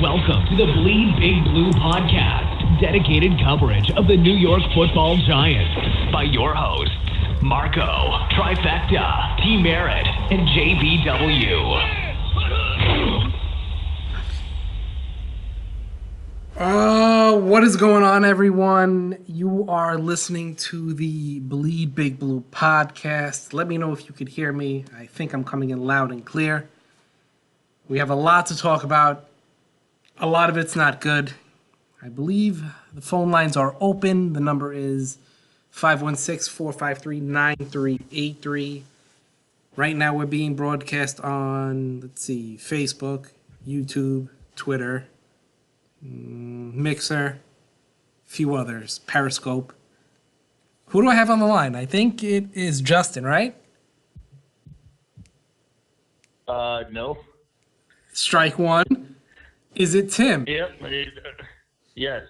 Welcome to the Bleedbigblue podcast, dedicated coverage of the New York Football Giants by your hosts, Marco, Trifecta, T. Merritt, and JBW. What is going on, everyone? You are listening to the Bleedbigblue podcast. Let me know if you could hear me. I think I'm coming in loud and clear. We have a lot to talk about. A lot of it's not good. I believe the phone lines are open. The number is 516-453-9383. Right now we're being broadcast on, Facebook, YouTube, Twitter, Mixer, a few others, Periscope. Who do I have on the line? I think it is Justin, right? No. Strike one. Is it Tim? Yep. Yes.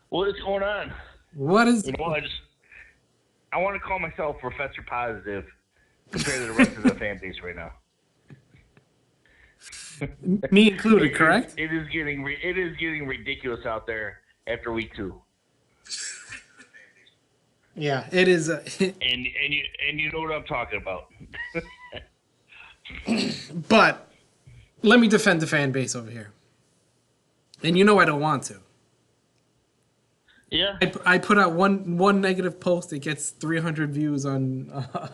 What is going on? What is... I want to call myself Professor Positive compared to the rest of the fan base right now. Me included, correct? It is getting ridiculous out there after week 2. Yeah, it is. And you know what I'm talking about. But let me defend the fan base over here. And you know I don't want to. Yeah. I put out one negative post. It gets 300 views on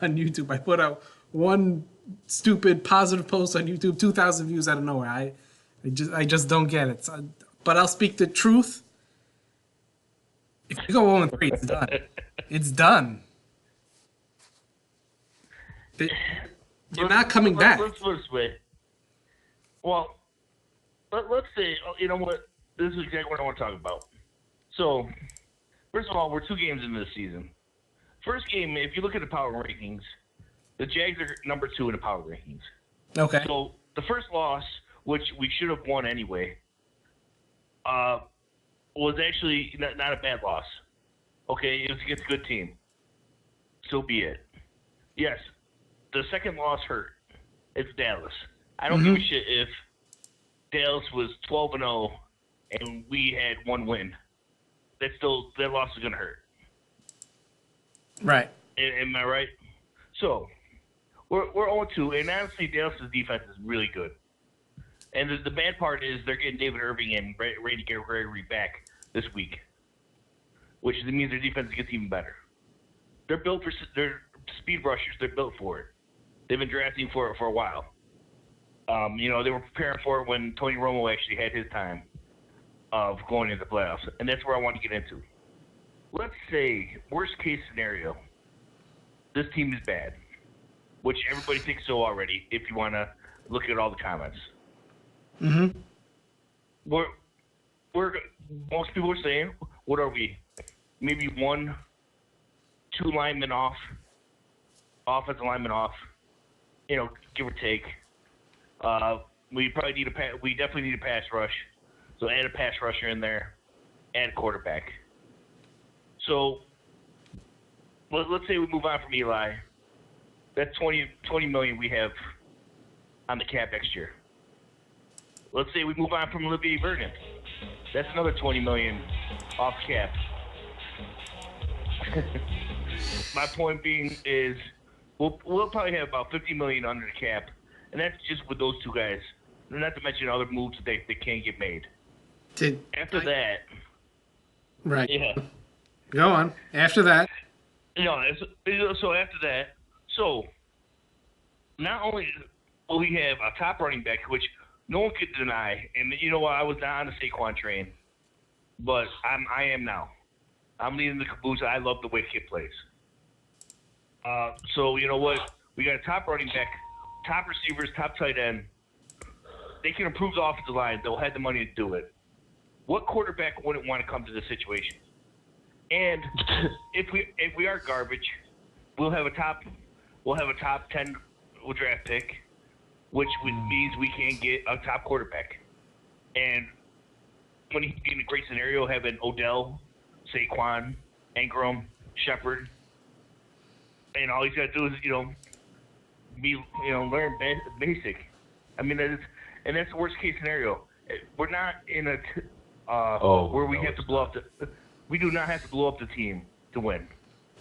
YouTube. I put out one stupid positive post on YouTube, 2,000 views out of nowhere. I just don't get it. So, but I'll speak the truth. If you go 0-3, it's done. It's done. You're not coming back. Let's put it this way. Well, let's say, you know what? This is exactly what I want to talk about. So, first of all, we're 2 games into the season. First game, if you look at the power rankings, the Jags are number 2 in the power rankings. Okay. So, the first loss, which we should have won anyway, was actually not a bad loss. Okay, it was against a good team. So be it. Yes, the second loss hurt. It's Dallas. I don't give a shit if Dallas was 12-0 and we had 1 win. That loss is going to hurt. Right. Am I right? So, we're 0-2, and honestly, Dallas' defense is really good. And the bad part is they're getting David Irving and Randy Gregory back this week, which means their defense gets even better. They're built for their speed rushers. They're built for it. They've been drafting for it for a while. They were preparing for it when Tony Romo actually had his time of going into the playoffs, and that's where I want to get into. Let's say, worst case scenario, this team is bad, which everybody thinks so already if you want to look at all the comments. Mm-hmm. Most people are saying, what are we? Maybe 1-2 linemen off, offensive linemen off, give or take. We definitely need a pass rush. So add a pass rusher in there, add a quarterback. So let's say we move on from Eli. That's $20 million we have on the cap next year. Let's say we move on from Olivier Vernon. That's another $20 million off cap. My point being is we'll probably have about $50 million under the cap, and that's just with those 2 guys. Not to mention other moves that can't get made. After that, right. Yeah. Go on. After that. So after that, not only will we have a top running back, which no one could deny, and I was not on the Saquon train, but I am now. I'm leading the caboose. I love the way the kid plays. So you know what? We got a top running back, top receivers, top tight end. They can improve the offensive line. They'll have the money to do it. What quarterback wouldn't want to come to this situation? And if we are garbage, we'll have a top 10 draft pick, which means we can't get a top quarterback. And when he'd be in a great scenario, having Odell, Saquon, Ingram, Shepard, and all he's got to do is learn basic. I mean, that's the worst case scenario. we're not in a where we have to blow up the. We do not have to blow up the team to win.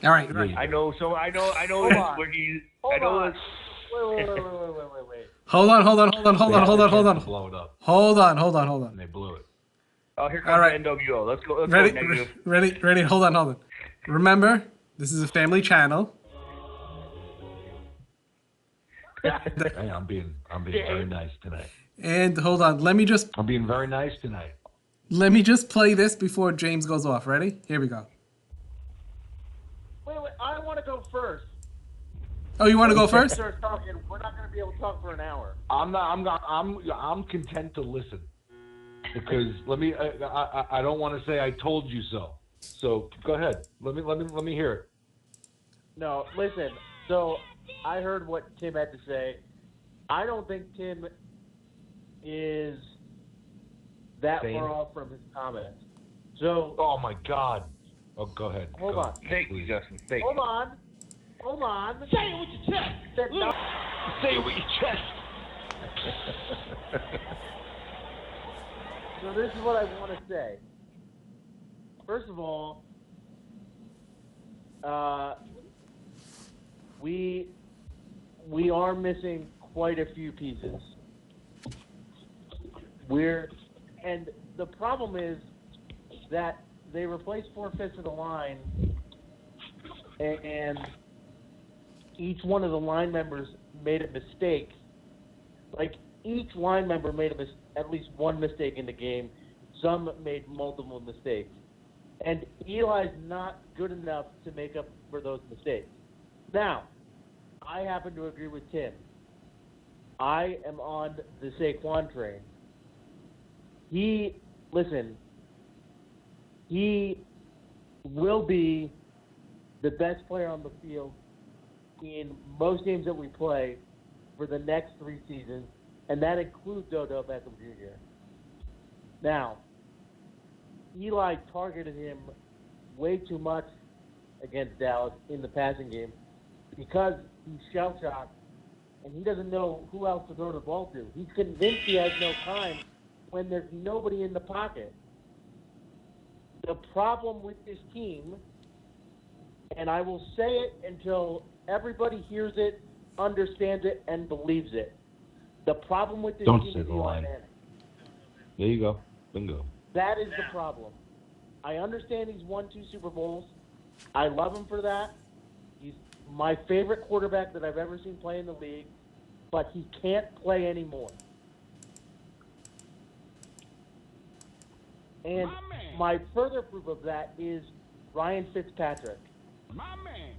All right, right. I know. So I know. Hold That's on. where he. Hold I know. on. That's, Wait. Hold on. They had a chance to blow it up, Hold on. and they blew it. oh, here comes All right. the NWO. Let's go. Let's Ready? go negative. Ready? Hold on. Remember, this is a family channel. Hey, I'm being very nice tonight. And hold on. Let me just I'm being very nice tonight. play this before James goes off. Ready? Here we go. Wait. I want to go first. Oh, you want to go first? Start talking. We're not going to be able to talk for an hour. I'm content to listen because I don't want to say I told you so. So go ahead. Let me hear it. No, listen. So I heard what Tim had to say. I don't think Tim is that Same. far off from his comments. So Oh my God. Oh, go ahead. Hold Go on. ahead, Thank you, please. Justin. Thank hold you. on. Say it with your chest. Say it with your chest. So this is what I want to say. First of all, we are missing quite a few pieces. And the problem is that they replaced 4/5 of the line, and each one of the line members made a mistake. Like, each line member made at least one mistake in the game. Some made multiple mistakes. And Eli's not good enough to make up for those mistakes. Now, I happen to agree with Tim. I am on the Saquon train. He will be the best player on the field in most games that we play for the next 3 seasons, and that includes Odell Beckham Jr. Now, Eli targeted him way too much against Dallas in the passing game because he's shell-shocked and he doesn't know who else to throw the ball to. He's convinced he has no time when there's nobody in the pocket. The problem with this team, and I will say it until everybody hears it, understands it, and believes it. The problem with this Don't team say is the Eli line. Manning. There you go. Bingo. That is the problem. I understand he's won 2 Super Bowls. I love him for that. He's my favorite quarterback that I've ever seen play in the league, but he can't play anymore. And my further proof of that is Ryan Fitzpatrick. My man.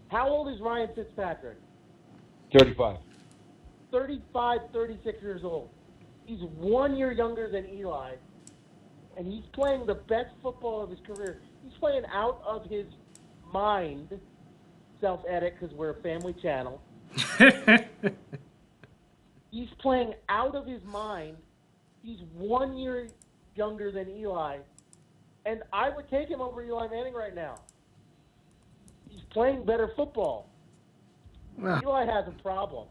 How old is Ryan Fitzpatrick? 35. 35, 36 years old. He's 1 year younger than Eli, and he's playing the best football of his career. He's playing out of his mind, self-edit because we're a family channel. He's playing out of his mind. He's 1 year younger than Eli, and I would take him over Eli Manning right now. He's playing better football. Eli has a problem.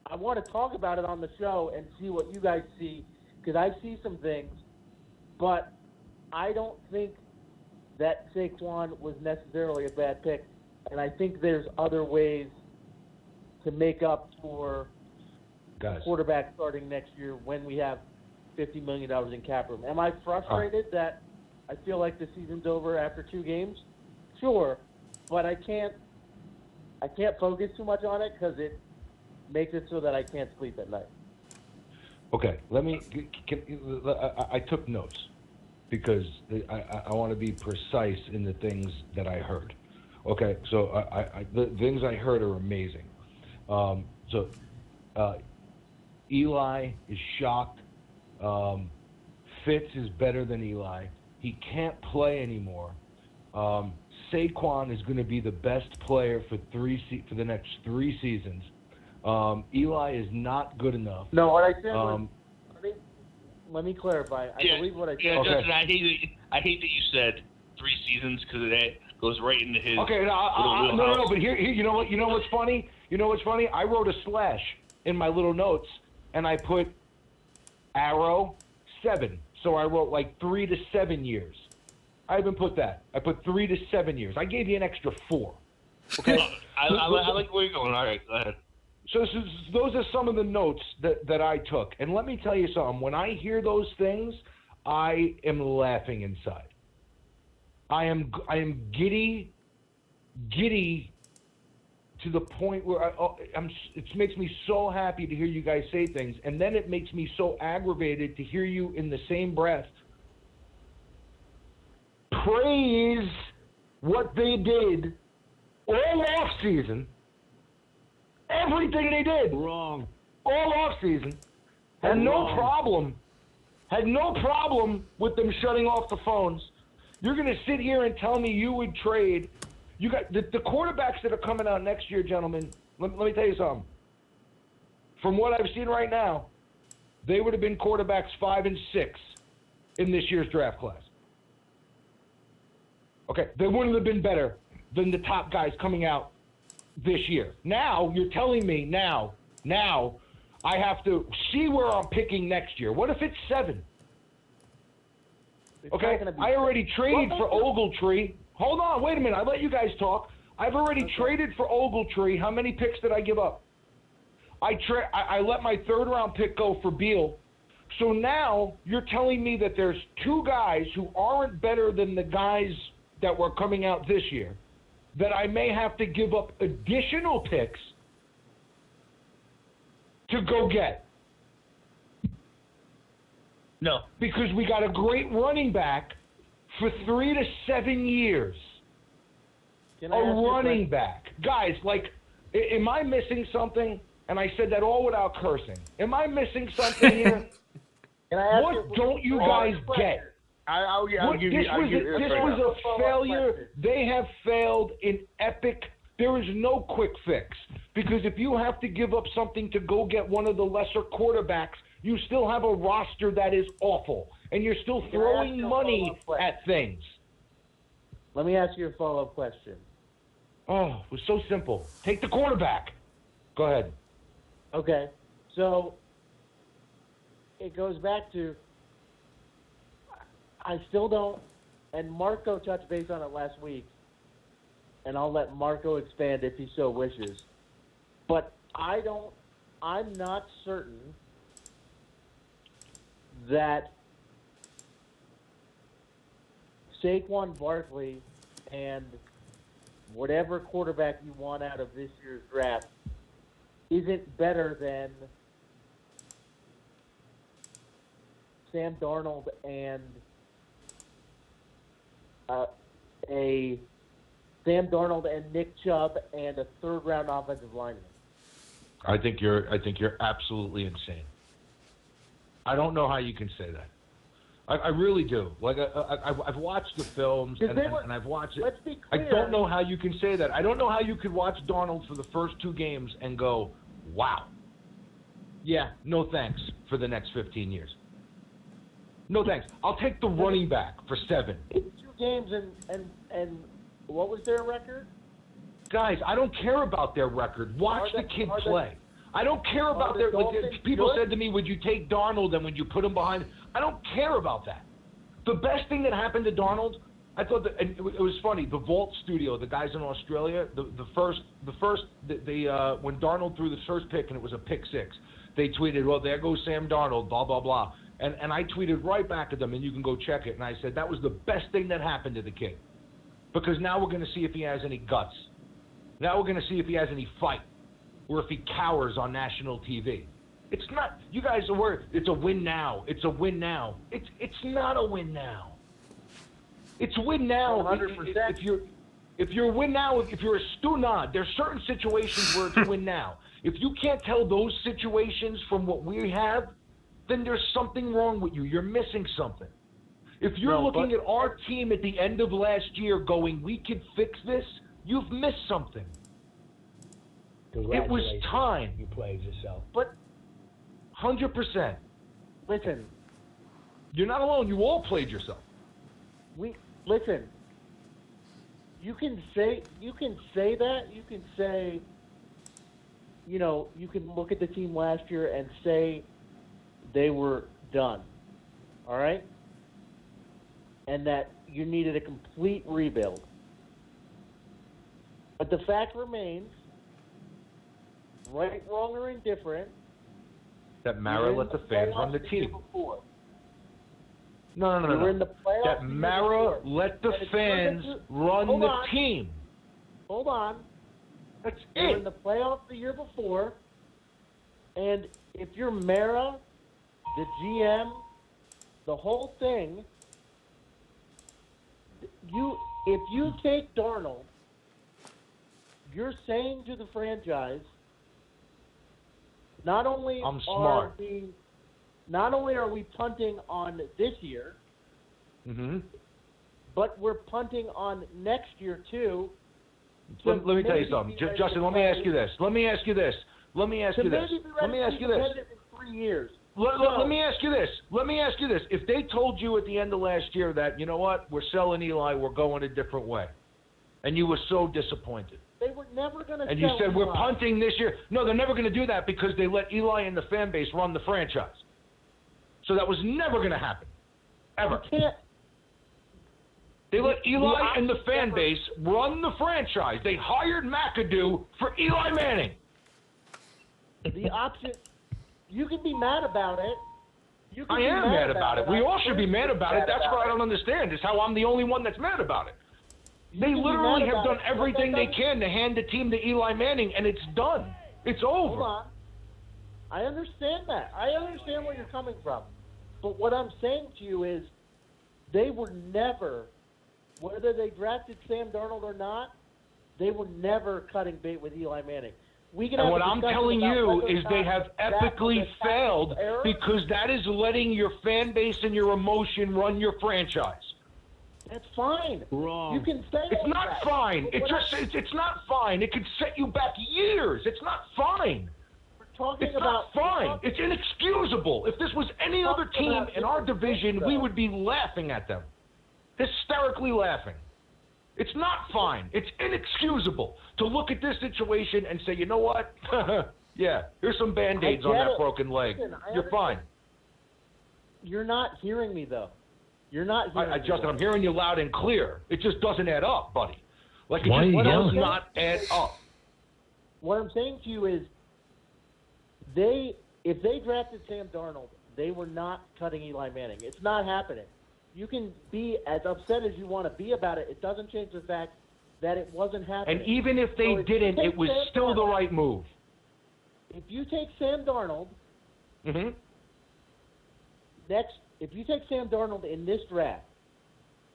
I want to talk about it on the show and see what you guys see, because I see some things, but I don't think that Saquon was necessarily a bad pick, and I think there's other ways to make up for quarterback starting next year when we have $50 million in cap room. Am I frustrated that I feel like the season's over after 2 games? Sure, but I can't focus too much on it because it makes it so that I can't sleep at night. Okay, I took notes because I want to be precise in the things that I heard. Okay, so the things I heard are amazing. Eli is shocked. Fitz is better than Eli. He can't play anymore. Saquon is going to be the best player for the next 3 seasons. Eli is not good enough. No, what I said was, let me clarify. I believe what I said. Yeah, Justin, I hate that you said 3 seasons because that goes right into his. Okay, no, but here, you know what's funny? I wrote a slash in my little notes, and I put arrow, 7. So I wrote like 3 to 7 years. I even put that. I put 3 to 7 years. I gave you an extra 4. Okay? I like where you're going. All right, go ahead. So those are some of the notes that I took. And let me tell you something. When I hear those things, I am laughing inside. I am giddy to the point where it makes me so happy to hear you guys say things. And then it makes me so aggravated to hear you in the same breath praise what they did all off season. Everything they did. Wrong. All off season. Had no problem with them shutting off the phones. You're going to sit here and tell me you would trade. You got the quarterbacks that are coming out next year, gentlemen. Let me tell you something. From what I've seen right now, they would have been quarterbacks 5 and 6 in this year's draft class. Okay, they wouldn't have been better than the top guys coming out this year. Now, you're telling me now I have to see where I'm picking next year. What if it's 7? Okay, I already traded for Ogletree. Hold on, wait a minute. I let you guys talk. I've already traded for Ogletree. How many picks did I give up? I let my 3rd round pick go for Beal. So now you're telling me that there's 2 guys who aren't better than the guys that were coming out this year, that I may have to give up additional picks to go get. No. Because we got a great running back for 3 to 7 years. A running back. Guys, like, am I missing something? And I said that all without cursing. Am I missing something here? What don't you guys get? This was a failure. They have failed in epic. There is no quick fix. Because if you have to give up something to go get one of the lesser quarterbacks, you still have a roster that is awful. And you're still throwing money at things. Let me ask you a follow-up question. Oh, it was so simple. Take the quarterback. Go ahead. Okay. So it goes back to, I still don't, and Marco touched base on it last week, and I'll let Marco expand if he so wishes. But I'm not certain that Saquon Barkley and whatever quarterback you want out of this year's draft isn't better than Sam Darnold and Nick Chubb and a 3rd-round offensive lineman. I think you're absolutely insane. I don't know how you can say that. I really do. Like I've watched the films and I've watched it. Let's be I clear. don't know how you can say that. I don't know how you could watch Darnold for the first 2 games and go, "Wow, yeah, no thanks for the next 15 years." No thanks. I'll take the running back for 7. In 2 games and what was their record? Guys, I don't care about their record. Watch the kid play. I don't care about their. Like, people said to me, "Would you take Darnold and would you put him behind?" I don't care about that. The best thing that happened to Darnold, I thought that, and it was funny. The Vault Studio, the guys in Australia, when Darnold threw the first pick and it was a pick 6, they tweeted, "Well, there goes Sam Darnold," blah blah blah, and I tweeted right back at them, and you can go check it. And I said that was the best thing that happened to the kid, because now we're going to see if he has any guts. Now we're going to see if he has any fight, or if he cowers on national TV. It's not. You guys are worried. It's a win now. It's a win now. It's not a win now. It's win now. 100%. If you're a win now, if you're a Stunad, there's certain situations where it's a win now. If you can't tell those situations from what we have, then there's something wrong with you. You're missing something. If you're looking at our team at the end of last year going, "We could fix this," you've missed something. It was time. You played yourself. But 100%. listen, You're not alone. You all played yourself. listen. You can say that. You can say, you can look at the team last year and say they were done. All right? And that you needed a complete rebuild. But the fact remains, right, wrong, or indifferent, That Mara let the fans run the team. No. That Mara let the fans run the team. Hold on. That's They were it. in the playoffs the year before, and if you're Mara, the GM, the whole thing, if you take Darnold, you're saying to the franchise, not only I'm smart. are we punting on this year, but we're punting on next year too. Let me tell you something. Justin, let me ask you this. Let me ask you this. To maybe be competitive in 3 years. Let me ask you this. If they told you at the end of last year that, you know what, we're selling Eli, we're going a different way, and you were so disappointed. They were never going to sell And you said, Eli. we're punting this year. No, they're never going to do that because they let Eli and the fan base run the franchise. So that was never going to happen. Ever. You can't. They let Eli and the fan base run the franchise. They hired McAdoo for Eli Manning. The option, you can be mad about it. I am mad about it. We all should be mad about it. That's what I don't understand, is how I'm the only one that's mad about it. They literally have done everything they can to hand the team to Eli Manning, and it's done. It's over. Hold on. I understand that. I understand where you're coming from. But what I'm saying to you is they were never, whether they drafted Sam Darnold or not, they were never cutting bait with Eli Manning. And what I'm telling you is they have epically failed because that is letting your fan base and your emotion run your franchise. That's fine. Wrong. You can say It's not that. fine. It's not fine. It could set you back years. It's not fine. We're talking It's about not fine. It's inexcusable. If this was any other team in our division, we would be laughing at them. Hysterically laughing. It's not fine. It's inexcusable to look at this situation and say, you know what? Yeah, here's some Band-Aids on that broken leg. Listen, You're fine. You're not hearing me, though. You're not hearing me. Justin, I'm hearing you loud and clear. It just doesn't add up, buddy. Like, it Why just are you does yelling? not add up. What I'm saying to you is if they drafted Sam Darnold, they were not cutting Eli Manning. It's not happening. You can be as upset as you want to be about it. It doesn't change the fact that it wasn't happening. And even if they didn't, it was still the right move. If you take Sam Darnold, if you take Sam Darnold in this draft,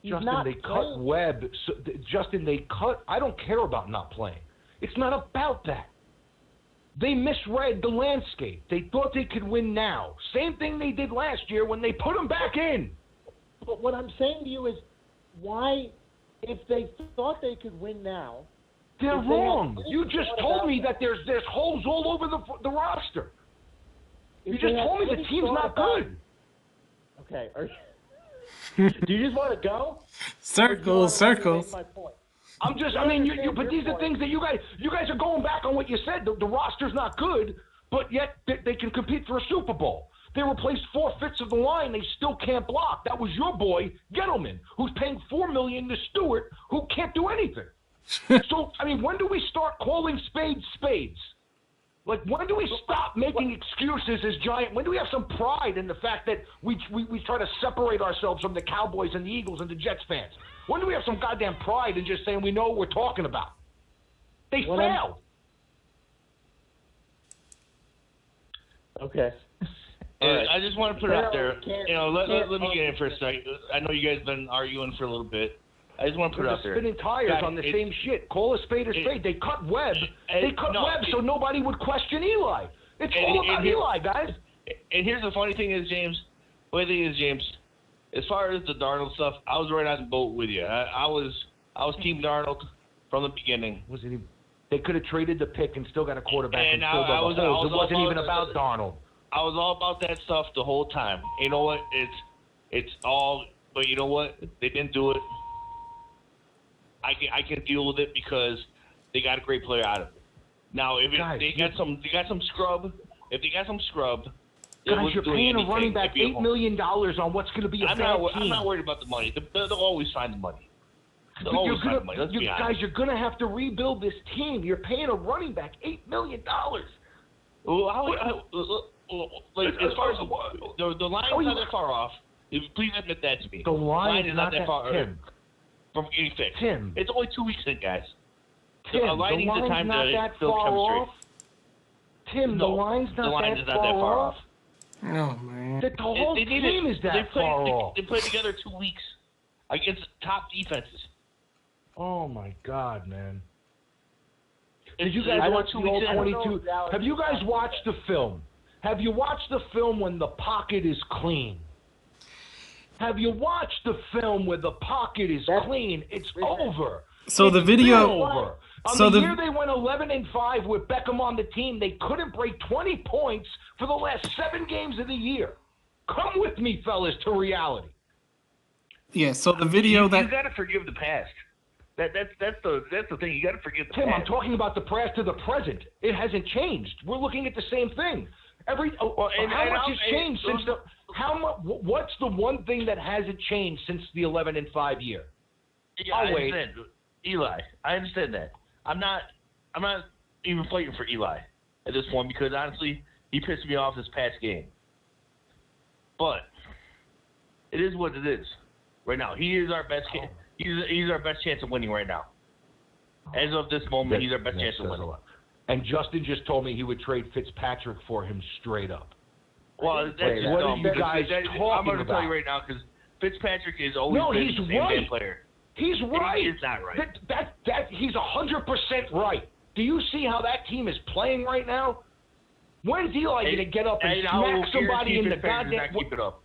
he's Justin, not they cut Webb. Justin, they cut. I don't care about not playing. It's not about that. They misread the landscape. They thought they could win now. Same thing they did last year when they put him back in. But what I'm saying to you is, why, if they thought they could win now, they're wrong. You just told me that there's holes all over the roster. You just told me the team's not good. Okay. Do you just want to go? Circles. My point. But these are things that you guys are going back on what you said. The roster's not good, but yet they can compete for a Super Bowl. They replaced 4/5 of the line. They still can't block. That was your boy, Gettleman, who's paying $4 million to Stewart, who can't do anything. So, when do we start calling spades spades? Like, when do we stop making excuses as Giant? When do we have some pride in the fact that we try to separate ourselves from the Cowboys and the Eagles and the Jets fans? When do we have some goddamn pride in just saying we know what we're talking about? They failed. Okay. And I just want to put it out there. Let me Can't- get in for a second. I know you guys have been arguing for a little bit. I just want to put it out there. Spinning tires Guys, on the same shit. Call a spade a spade. They cut Webb. So nobody would question Eli. It's all about Eli, guys. And here's the funny thing is, James. As far as the Darnold stuff, I was right on the boat with you. I was Team Darnold from the beginning. They could have traded the pick and still got a quarterback And and still got the holes. It wasn't even about Darnold. I was all about that stuff the whole time. You know what? It's all. But you know what? They didn't do it. I can deal with it because they got a great player out of it. Now, if they got some scrub, Guys, you're paying a running back $8 million on what's going to be a bad team. I'm not worried about the money. They'll always find the money. They'll always find the money. Let's be honest. Guys, you're going to have to rebuild this team. You're paying a running back $8 million. Well, as far as the line's not that far off. Please admit that to me. The line is not that far from getting fixed. Tim. It's only 2 weeks in, guys. Tim, the line's not that far off. Tim, the line's not that far off. Oh, man. The whole team is that far off. They played together 2 weeks against top defenses. Oh, my God, man. Did you guys watch the old 22? Have you guys watched the film? Have you watched the film when the pocket is clean? Have you watched the film where the pocket is clean? It's over. So the video. Over. On the year they went 11-5 with Beckham on the team, they couldn't break 20 points for the last 7 games of the year. Come with me, fellas, to reality. Yeah. So the video you that. got to forgive the past. That's the thing. You got to forgive the Tim, past. I'm talking about the past to the present. It hasn't changed. We're looking at the same thing. How much has changed since the? What's the one thing that hasn't changed since the 11-5 year? Yeah, I understand. Eli, I understand that. I'm not even fighting for Eli at this point because honestly, he pissed me off this past game. But it is what it is right now. He is our best. He's our best chance of winning right now. As of this moment, he's our best chance of winning. And Justin just told me he would trade Fitzpatrick for him straight up. Well, that's what are you guys talking about? I'm going to tell you right now because Fitzpatrick is always been the same player. He's right. He is not right. He's 100% right. Do you see how that team is playing right now? When's Eli going to get up and smack somebody in the goddamn? Keep it up.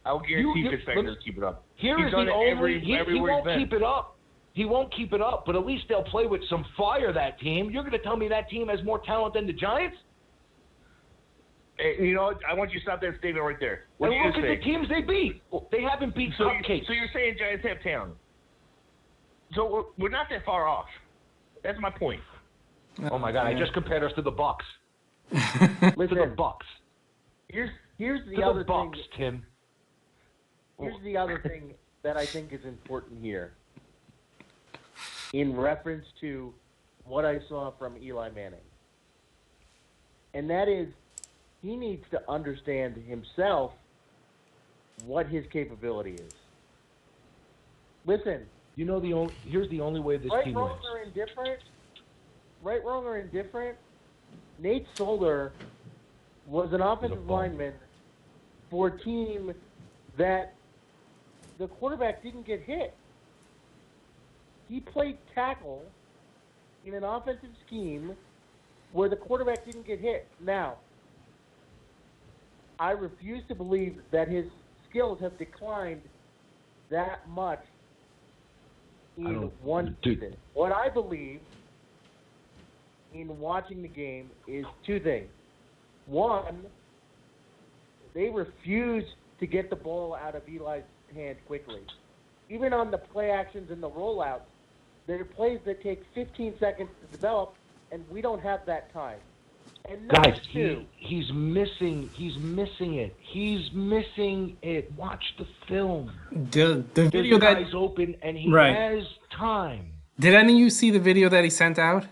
I will guarantee Fitzpatrick doesn't keep it up. He won't keep it up. He won't keep it up, but at least they'll play with some fire, that team. You're going to tell me that team has more talent than the Giants? Hey, you know, I want you to stop that statement right there. And look at the teams they beat. They haven't beat cupcakes. So you're saying Giants have talent. So we're not that far off. That's my point. Oh, my God. I just compared us to the Bucks. To the Bucks. Here's the to other the Bucks, thing. Tim. Here's the other thing that I think is important here. In reference to what I saw from Eli Manning. And that is, he needs to understand himself what his capability is. Listen. You know, here's the only way this team wins. Right, wrong, or indifferent, Nate Solder was an offensive lineman for a team that the quarterback didn't get hit. He played tackle in an offensive scheme where the quarterback didn't get hit. Now, I refuse to believe that his skills have declined that much in one season. What I believe in watching the game is two things. One, they refuse to get the ball out of Eli's hand quickly. Even on the play actions and the rollouts, there are plays that take 15 seconds to develop, and we don't have that time. And guys, he's missing it. He's missing it. Watch the film. The video that guy's open, and he has time. Did any of you see the video that he sent out?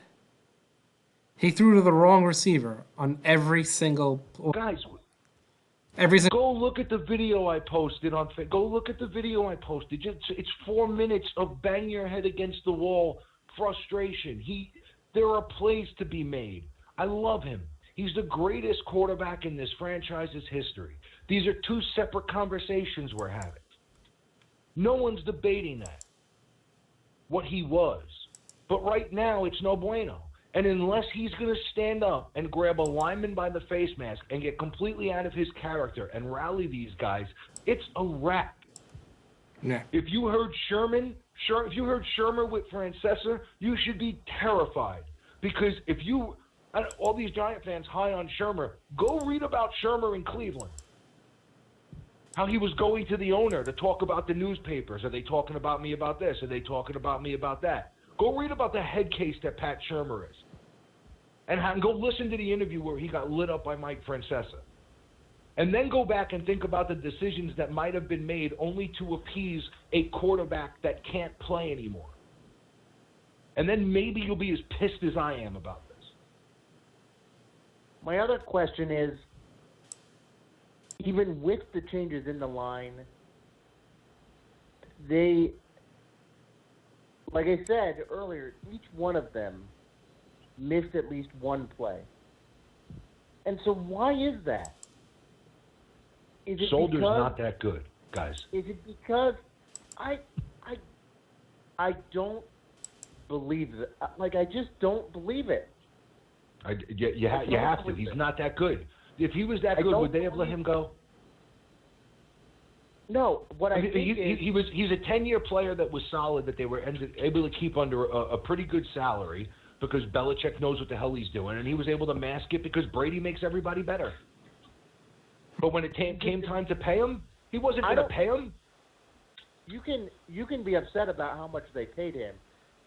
He threw to the wrong receiver on every single. Guys, go look at the video I posted on. Go look at the video I posted. It's 4 minutes of bang your head against the wall frustration. There are plays to be made. I love him. He's the greatest quarterback in this franchise's history. These are two separate conversations we're having. No one's debating that. What he was. But right now, it's no bueno. And unless he's going to stand up and grab a lineman by the face mask and get completely out of his character and rally these guys, it's a wrap. Yeah. If you heard Shurmur with Francesa, you should be terrified. Because all these Giant fans high on Shurmur, go read about Shurmur in Cleveland. How he was going to the owner to talk about the newspapers. Are they talking about me about this? Are they talking about me about that? Go read about the head case that Pat Shurmur is. And go listen to the interview where he got lit up by Mike Francesa. And then go back and think about the decisions that might have been made only to appease a quarterback that can't play anymore. And then maybe you'll be as pissed as I am about this. My other question is, even with the changes in the line, they, like I said earlier, each one of them missed at least one play. And so why is that? Is it Solder's because, not that good, guys. Is it because I don't believe that? Like, I just don't believe it. You have to. He's not that good. If he was that good, would they have let him go? No. What I think he's a 10-year player that was solid, that they were able to keep under a pretty good salary because Belichick knows what the hell he's doing, and he was able to mask it because Brady makes everybody better. But when it came time to pay him, he wasn't going to pay him. You can be upset about how much they paid him,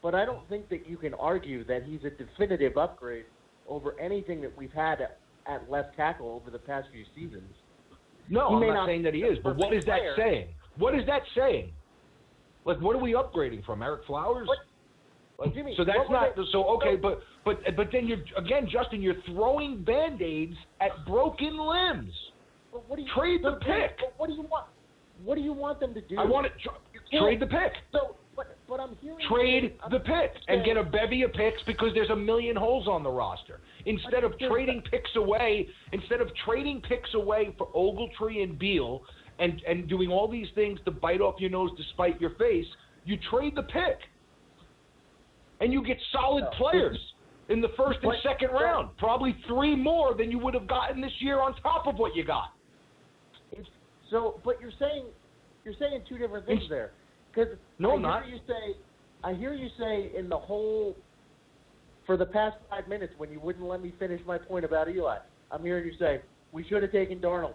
but I don't think that you can argue that he's a definitive upgrade over anything that we've had at left tackle over the past few seasons. No, I'm not saying that he is, but what is that saying? What is that saying? Like, what are we upgrading from? Eric Flowers? Like, Jimmy, so that's not so okay. But then Justin, you're throwing Band-Aids at broken limbs. Trade the pick. What do you want? What do you want them to do? I want to trade the pick. So, but I'm hearing trade the pick and get a bevy of picks because there's a million holes on the roster. Instead of trading picks away for Ogletree and Beal and doing all these things to bite off your nose to spite your face, you trade the pick. And you get solid players in the first and second round. Probably 3 more than you would have gotten this year on top of what you got. So, but you're saying 2 different things there. Because I hear you say in the whole, for the past 5 minutes when you wouldn't let me finish my point about Eli, I'm hearing you say, we should have taken Darnold.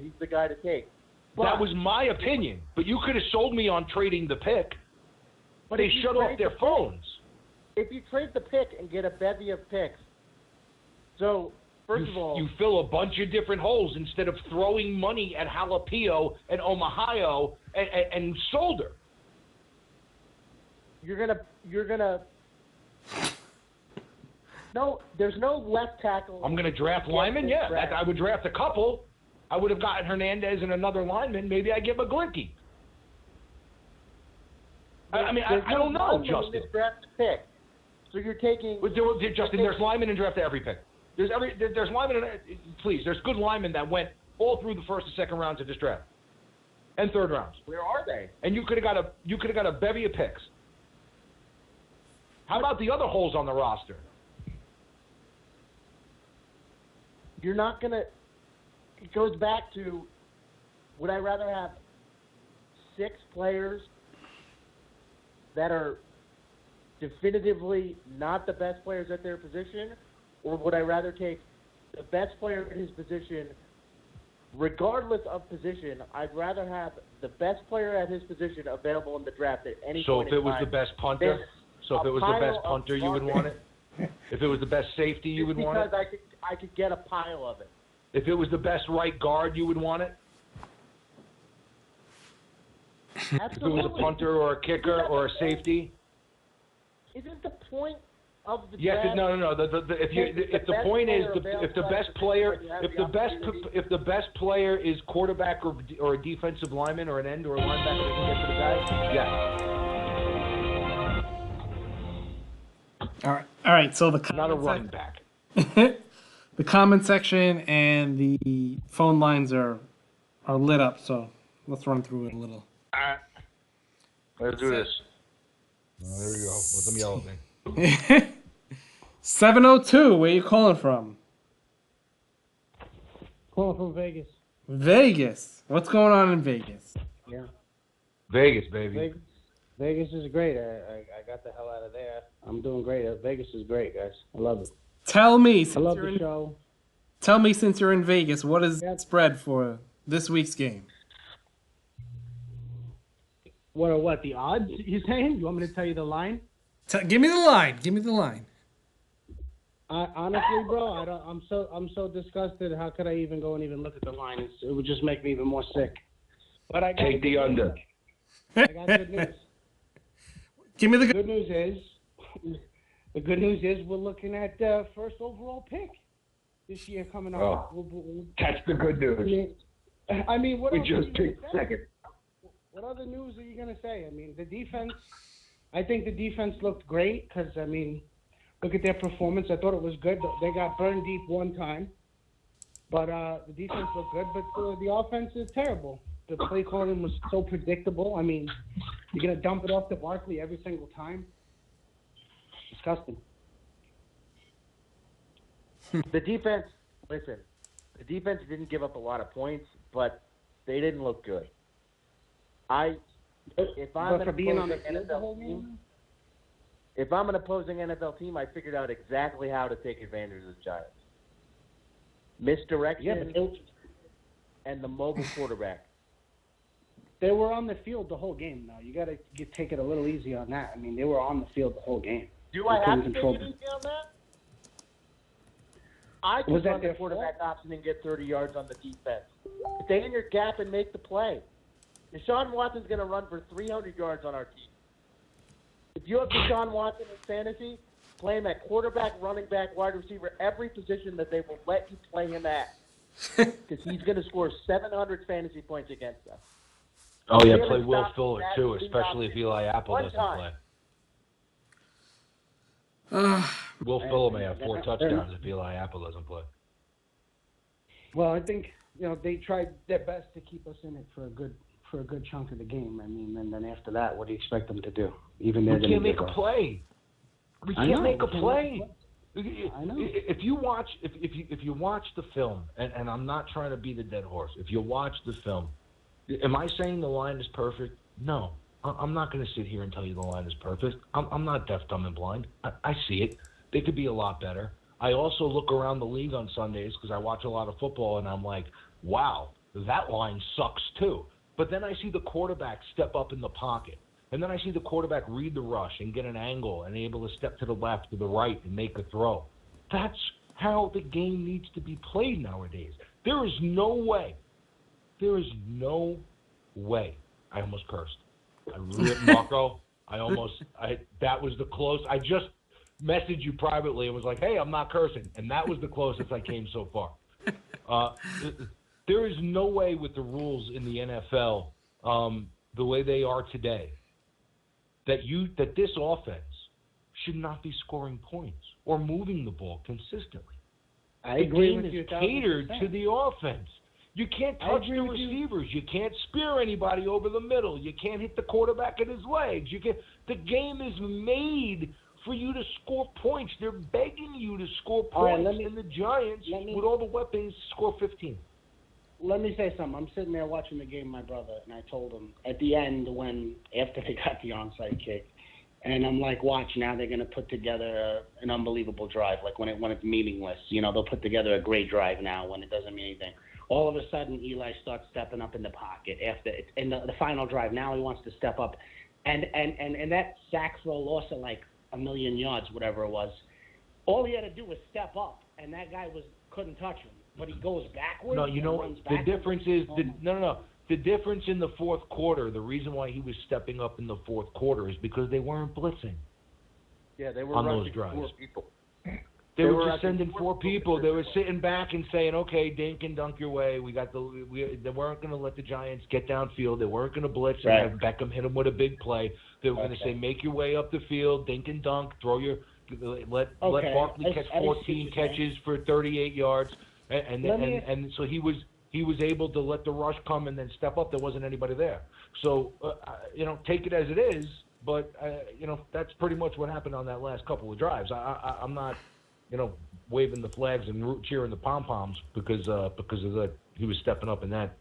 He's the guy to take. But that was my opinion. But you could have sold me on trading the pick. But they shut off their phones. If you trade the pick and get a bevy of picks, so first of all, you fill a bunch of different holes instead of throwing money at Jalapeno and Omahio and Solder. You're gonna. No, there's no left tackle. I'm gonna draft linemen. Yeah, I would draft a couple. I would have gotten Hernandez and another lineman. Maybe I get McGlinchey. I don't know, Justin. Draft pick. So you're taking. Justin, there's linemen in draft every pick. There's linemen. Please, there's good linemen that went all through the first and second rounds of this draft, and third rounds. Where are they? And you could have got a bevy of picks. How about the other holes on the roster? You're not gonna. It goes back to, would I rather have 6 players that are definitively not the best players at their position, or would I rather take the best player at his position, regardless of position? I'd rather have the best player at his position available in the draft at any point in time. So if it was the best punter, you would want it? If it was the best safety, you would want it? Because I could get a pile of it. If it was the best right guard, you would want it? Absolutely. If it was a punter or a kicker or a safety? Isn't the point of the yes, draft? No. If the best player is quarterback or a defensive lineman or an end or a linebacker that can get to the guy, yes. All right. So the not a running back. The comment section and the phone lines are lit up. So let's run through it a little. All right. Let's do this. Oh, there you go. Let them yell at me. 702, where you calling from? Calling from Vegas. Vegas. What's going on in Vegas? Yeah. Vegas, baby. Vegas is great. I got the hell out of there. I'm doing great. Vegas is great, guys. I love it. Tell me, I love the show. Tell me, since you're in Vegas, what is the spread for this week's game? What are the odds you're saying? You want me to tell you the line? Give me the line. Honestly, bro, I'm so disgusted. How could I even go and even look at the line? It would just make me even more sick. But I got Take the under. I got good news. Give me the Good news is, the good news is we're looking at first overall pick this year coming up. Oh, that's the good news. I mean, what We else just are you gonna picked say? second. What other news are you gonna say? I mean, the defense. I think the defense looked great because I mean, look at their performance. I thought it was good. They got burned deep one time, but the defense looked good. But the offense is terrible. The play calling was so predictable. I mean, you're gonna dump it off to Barkley every single time. Disgusting. The defense, listen, the defense didn't give up a lot of points, but they didn't look good. If I'm an opposing NFL team, I figured out exactly how to take advantage of the Giants. Misdirection and the mobile quarterback. They were on the field the whole game, though. You got to take it a little easy on that. I mean, they were on the field the whole game. Do I have to take it easy on that? I can run the quarterback option and get 30 yards on the defense. Stay in your gap and make the play. Deshaun Watson's going to run for 300 yards on our team. If you have Deshaun Watson in fantasy, play him at quarterback, running back, wide receiver, every position that they will let you play him at. Because he's going to score 700 fantasy points against us. Oh, yeah, play Will Fuller, too, especially if Eli Apple doesn't play. Will Fuller may have 4 touchdowns if Eli Apple doesn't play. Well, I think, they tried their best to keep us in it for a good chunk of the game. I mean, and then after that, what do you expect them to do? Even we can't make a play. We can't make a play. I know. If you watch the film, and I'm not trying to be the dead horse. If you watch the film, am I saying the line is perfect? No. I'm not going to sit here and tell you the line is perfect. I'm not deaf, dumb, and blind. I see it. They could be a lot better. I also look around the league on Sundays because I watch a lot of football, and I'm like, wow, that line sucks too. But then I see the quarterback step up in the pocket. And then I see the quarterback read the rush and get an angle and able to step to the left, to the right, and make a throw. That's how the game needs to be played nowadays. There is no way. I almost cursed. Marco, that was the close. I just messaged you privately and was like, hey, I'm not cursing. And that was the closest I came so far. There is no way with the rules in the NFL, the way they are today, that this offense should not be scoring points or moving the ball consistently. I agree with The you. game is catered to the offense. You can't touch the receivers. You can't spear anybody over the middle. You can't hit the quarterback in his legs. The game is made for you to score points. They're begging you to score points, and the Giants, with all the weapons, score 15. Let me say something. I'm sitting there watching the game with my brother, and I told him at the end after they got the onside kick, and I'm like, watch, now they're going to put together an unbelievable drive, like when it's meaningless. They'll put together a great drive now when it doesn't mean anything. All of a sudden, Eli starts stepping up in the pocket in the final drive. Now he wants to step up, and that sack throw loss of like 1,000,000 yards, whatever it was. All he had to do was step up, and that guy couldn't touch him. But he goes backwards. No, the difference is the difference in the fourth quarter. The reason why he was stepping up in the fourth quarter is because they weren't blitzing. Yeah, they were on rushing those drives. 4 people. They were just sending 4 people. They were sitting back and saying, "Okay, dink and dunk your way." They weren't going to let the Giants get downfield. They weren't going to blitz and have Beckham hit them with a big play. They were going to say, "Make your way up the field, dink and dunk, let Barkley catch 14 catches for 38 yards." And so he was able to let the rush come and then step up. There wasn't anybody there. So, take it as it is. But, that's pretty much what happened on that last couple of drives. I'm not, waving the flags and cheering the pom-poms because of that. He was stepping up in that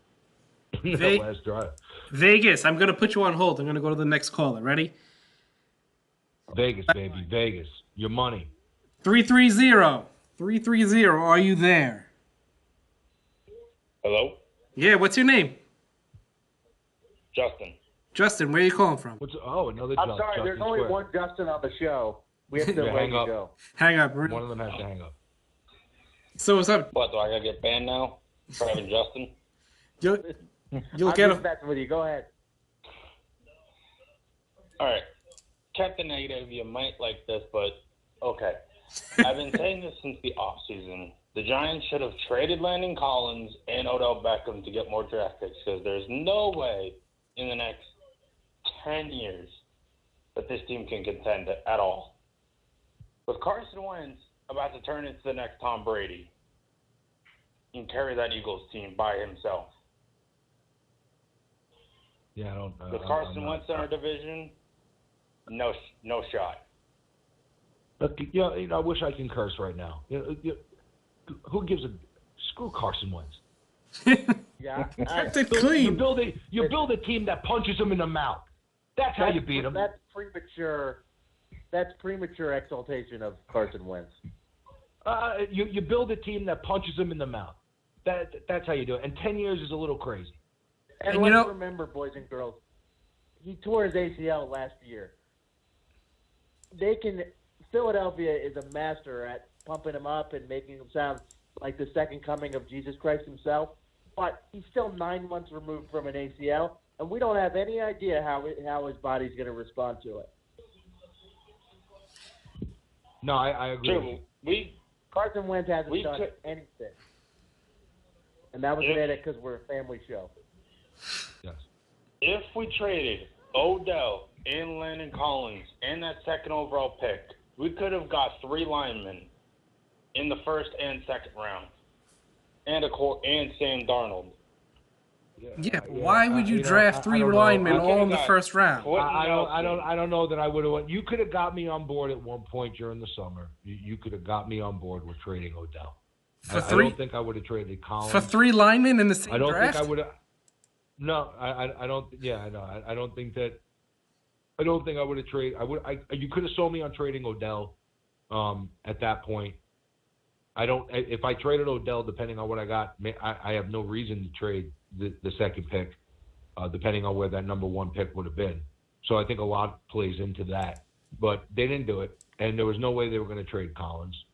last drive. Vegas, I'm going to put you on hold. I'm going to go to the next caller. Ready? Vegas, baby. Vegas. Your money. 330. 330. Are you there? Hello? Yeah, what's your name? Justin. Justin, where are you calling from? Another I'm Justin. sorry, there's only one Justin on the show. We have to Yeah, let hang you up. go. Hang up. One of them has to hang up. So what's up? What, do I gotta get banned now for having Justin? You'll I'm get just a. messing with you. Go ahead. All right. Captain Negative, you might like this, but okay. I've been saying this since the offseason. The Giants should have traded Landon Collins and Odell Beckham to get more draft picks because there's no way in the next 10 years that this team can contend at all. With Carson Wentz about to turn into the next Tom Brady and carry that Eagles team by himself. Yeah, I don't. With Carson Wentz in our division, no shot. Look, I wish I can curse right now. Who gives a screw Carson Wentz? Yeah. Kept it clean. You build a team that punches him in the mouth. That's how you beat him. That's premature. That's premature exaltation of Carson Wentz. You build a team that punches him in the mouth. That's how you do it. And 10 years is a little crazy. And let's remember, boys and girls, he tore his ACL last year. Philadelphia is a master at pumping him up and making him sound like the second coming of Jesus Christ himself. But he's still 9 months removed from an ACL, and we don't have any idea how his body's going to respond to it. No, I agree. True. Carson Wentz hasn't done anything. And that was it because we're a family show. Yes. If we traded Odell and Landon Collins and that second overall pick, we could have got 3 linemen in the first and second round, and Sam Darnold. Yeah, why would you draft 3 linemen all in the first round? I don't know that I would have. You could have got me on board at one point during the summer. You could have got me on board with trading Odell. I don't think I would have traded Collins for 3 linemen in the same draft. I don't think I would have. No, I don't. Yeah, I know. I don't think that. I don't think I would have traded. You could have sold me on trading Odell. At that point, I don't. If I traded Odell, depending on what I got, I have no reason to trade the second pick, depending on where that number 1 pick would have been. So I think a lot plays into that. But they didn't do it, and there was no way they were going to trade Collins.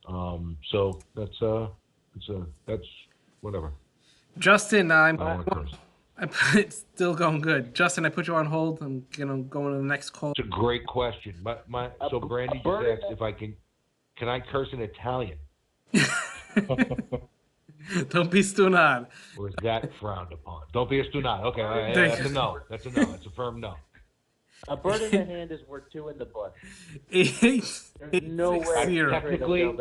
So that's whatever. Justin, it's still going good. Justin, I put you on hold. I'm going to the next call. It's a great question. So Brandy just asked if I can I curse in Italian? Don't be stunad. Or is that frowned upon? Don't be a stunad. Okay, right, yeah, that's a no. That's a no. It's a firm no. A bird in the hand is worth 2 in the bush. There's no way.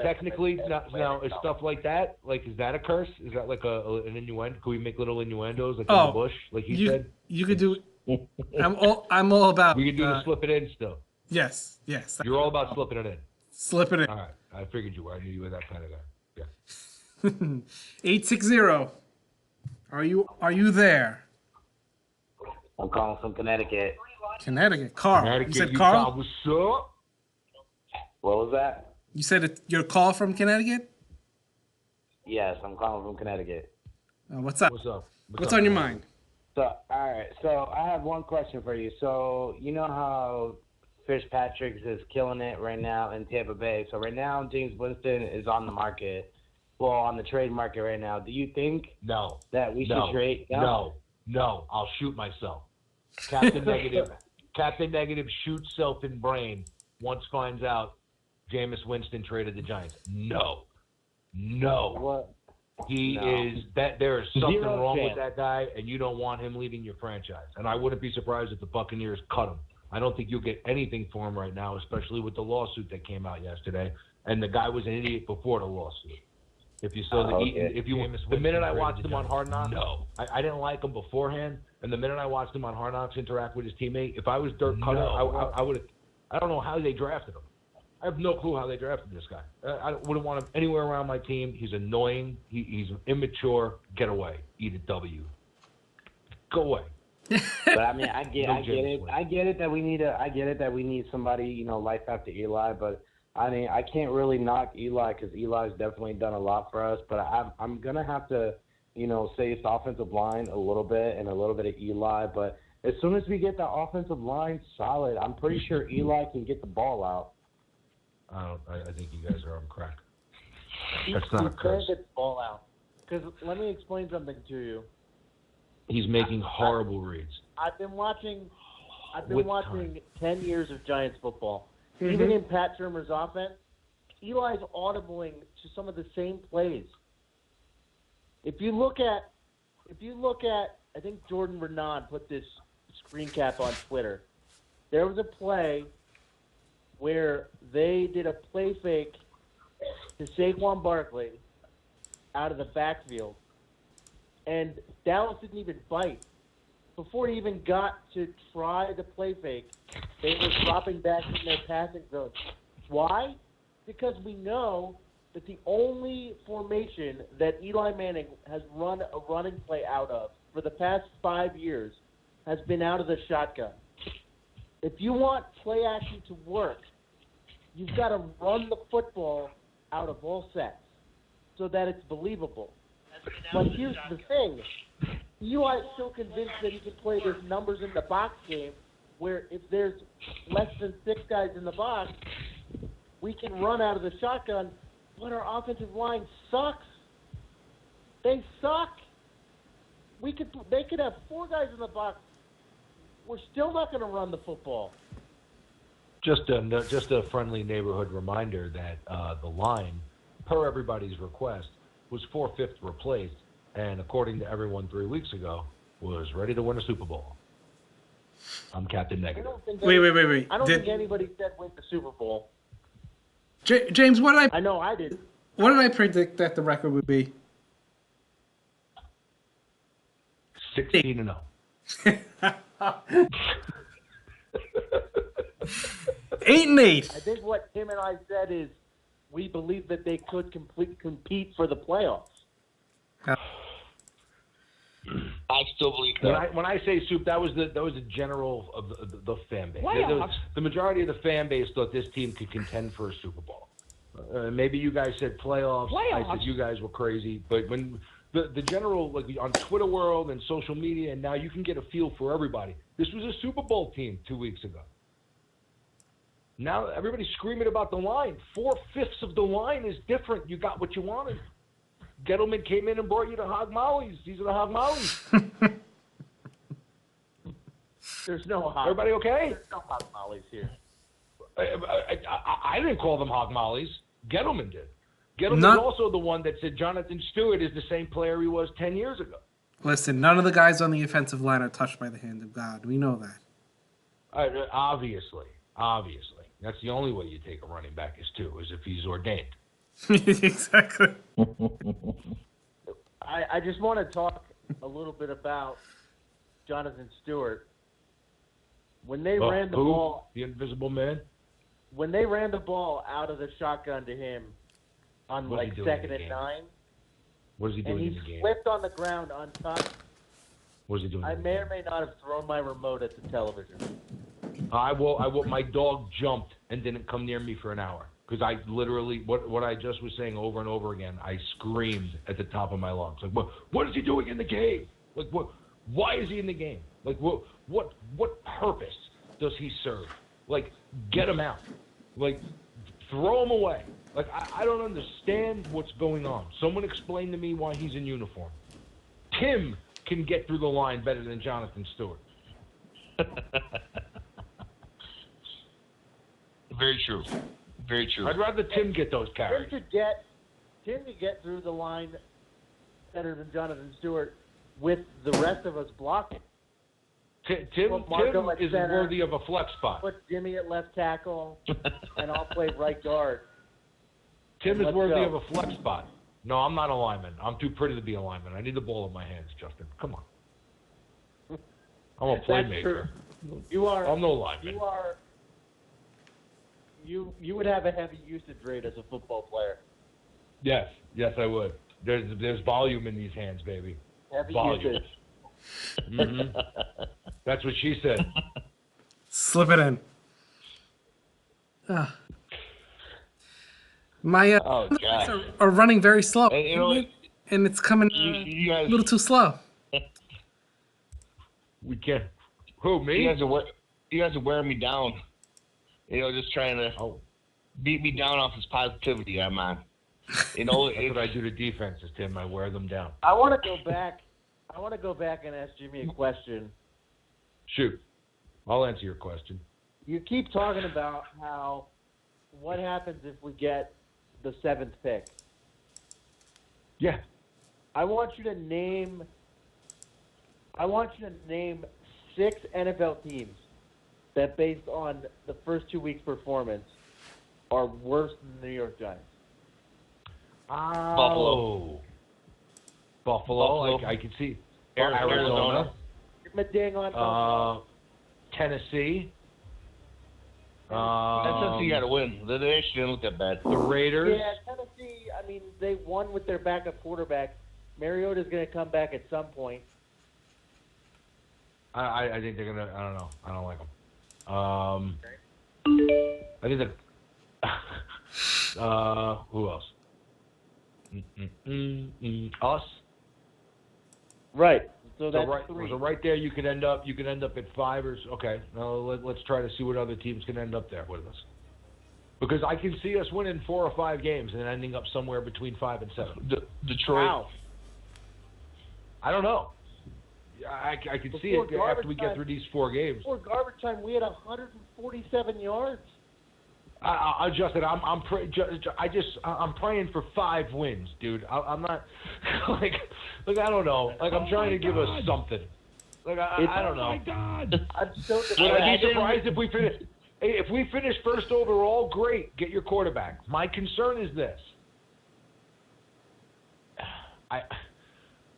Technically, now is stuff like that. Like, is that a curse? Is that like an innuendo? Can we make little innuendos like in the bush, like he said? You could do. I'm all about. We could do the slip it in still. Yes. You're all about slipping it in. Slip it in. All right, I figured you were. I knew you were that kind of guy. Yeah. 860. Are you there? I'm calling from Connecticut. Connecticut. Carl. Connecticut, you said Carl? What's up? What was that? You said your call from Connecticut? Yes, I'm calling from Connecticut. What's up? What's on your mind? So, all right. So I have one question for you. So you know how Fitzpatrick is killing it right now in Tampa Bay. So right now, James Winston is on the market. Well, on the trade market right now. Do you think that we should trade? No. I'll shoot myself. Captain Negative shoots self in brain once finds out Jameis Winston traded the Giants. No. What? Is that there is something wrong with that guy, and you don't want him leaving your franchise. And I wouldn't be surprised if the Buccaneers cut him. I don't think you'll get anything for him right now, especially with the lawsuit that came out yesterday. And the guy was an idiot before the lawsuit. If you saw the minute I watched him on Hard Knocks, I didn't like him beforehand, and the minute I watched him on Hard Knocks interact with his teammate, if I was Dirk Cutter, I would have. I don't know how they drafted him. I have no clue how they drafted this guy. I wouldn't want him anywhere around my team. He's annoying. He's immature. Get away. Eat a W. Go away. But I mean, I get it. I get it that we need somebody, life after Eli. But I mean, I can't really knock Eli because Eli's definitely done a lot for us. But I'm gonna have to, say it's offensive line a little bit and a little bit of Eli. But as soon as we get the offensive line solid, I'm pretty sure Eli can get the ball out. I think you guys are on crack. He's not a curse. trying to get the ball out. Because let me explain something to you. He's making horrible reads. I've been watching With 10 years of Giants football. Mm-hmm. Even in Pat Shurmur's offense, Eli's audibling to some of the same plays. If you look at, I think Jordan Renaud put this screen cap on Twitter. There was a play where they did a play fake to Saquon Barkley out of the backfield, and Dallas didn't even bite. Before he even got to try the play fake, they were dropping back in their passing zone. Why? Because we know that the only formation that Eli Manning has run a running play out of for the past 5 years has been out of the shotgun. If you want play action to work, you've got to run the football out of all sets so that it's believable. But here's the thing. Eli is still convinced that he can play this numbers in the box game where if there's less than 6 guys in the box, we can run out of the shotgun, but our offensive line sucks. They suck. They could have 4 guys in the box. We're still not going to run the football. Just a friendly neighborhood reminder that the line, per everybody's request, was 4/5 replaced, and according to everyone 3 weeks ago, was ready to win a Super Bowl. I'm Captain Negative. Wait. I don't think anybody said win the Super Bowl. James, what did I know I did. What did I predict that the record would be? 16-0. 8-8. I think what Tim and I said is we believe that they could compete for the playoffs. I still believe that. When I say soup, that was the general of the fan base. Playoffs? The majority of the fan base thought this team could contend for a Super Bowl. Maybe you guys said playoffs. I said you guys were crazy. But when the general, like on Twitter world and social media, and now you can get a feel for everybody. This was a Super Bowl team 2 weeks ago. Now everybody's screaming about the line. 4/5 of the line is different. You got what you wanted. Gettleman came in and brought you the hog mollies. These are the hog mollies. There's no hog. Everybody okay? There's no hog mollies here. I didn't call them hog mollies. Gettleman did. Gettleman's also the one that said Jonathan Stewart is the same player he was 10 years ago. Listen, none of the guys on the offensive line are touched by the hand of God. We know that. Obviously. That's the only way you take a running back is if he's ordained. Exactly. I just want to talk a little bit about Jonathan Stewart. When they ran the ball, the Invisible Man. When they ran the ball out of the shotgun to him on like 2nd and 9, what is he doing and in the game? he slipped on the ground untouched. What is he doing? I may or may not have thrown my remote at the television. I will. My dog jumped and didn't come near me for an hour because I literally what I just was saying over and over again. I screamed at the top of my lungs. Like, what is he doing in the game? Like, what? Why is he in the game? Like, what purpose does he serve? Like, get him out. Like, throw him away. Like, I don't understand what's going on. Someone explain to me why he's in uniform. Tim can get through the line better than Jonathan Stewart. Very true. Very true. I'd rather Tim get those carries. Tim could get through the line better than Jonathan Stewart with the rest of us blocking. Tim is worthy of a flex spot. Put Jimmy at left tackle, and I'll play right guard. Tim is worthy of a flex spot. No, I'm not a lineman. I'm too pretty to be a lineman. I need the ball in my hands, Justin. Come on. I'm a playmaker. You are. I'm no lineman. You are. You would have a heavy usage rate as a football player. Yes, I would. There's volume in these hands, baby. Heavy volume. usage. Mm-hmm. That's what she said. Slip it in. My are running very slow, and it's coming you guys, a little too slow. We can't. Who, me? You guys are wearing me down. Just trying to. Oh. beat me down off this positivity I'm on. You know, That's what I do to defenses, Tim. I wear them down. I want to go back and ask Jimmy a question. Shoot. I'll answer your question. You keep talking about what happens if we get the 7th pick. Yeah. I want you to name 6 NFL teams that, based on the first 2 weeks' performance, are worse than the New York Giants. Oh. Buffalo. I can see. Arizona. Give him a ding on Buffalo. Tennessee. Tennessee got to win. They actually didn't look that bad. The Raiders. Yeah, Tennessee, I mean, they won with their backup quarterback. Mariota's going to come back at some point. I think they're going to – I don't know. I don't like them. I think that who else? Us. Right. So that's 3. So right there, you could end up at 5 or okay. Now let's try to see what other teams can end up there with us. Because I can see us winning 4 or 5 games and ending up somewhere between 5 and 7. Detroit. Wow. I don't know. I can see it after we get through these 4 games. Before garbage time, we had 147 yards. Justin, I'm praying for 5 wins, dude. I'm not like I don't know. Like I'm trying to give us something. Like I don't know. Oh my God! I'm so Would I be surprised if we finish? Hey, if we finish first overall, great. Get your quarterback. My concern is this.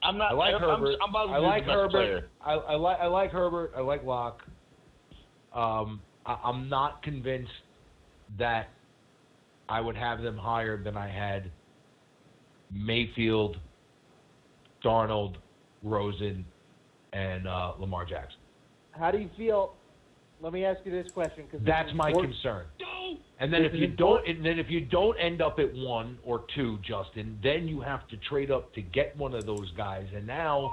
I'm not. I like Herbert. I like Herbert. I like Herbert. I like Locke. I'm not convinced that I would have them higher than I had Mayfield, Darnold, Rosen, and Lamar Jackson. How do you feel? Let me ask you this question, because that's my concern. And then if you don't end up at 1 or 2, Justin, then you have to trade up to get one of those guys. And now,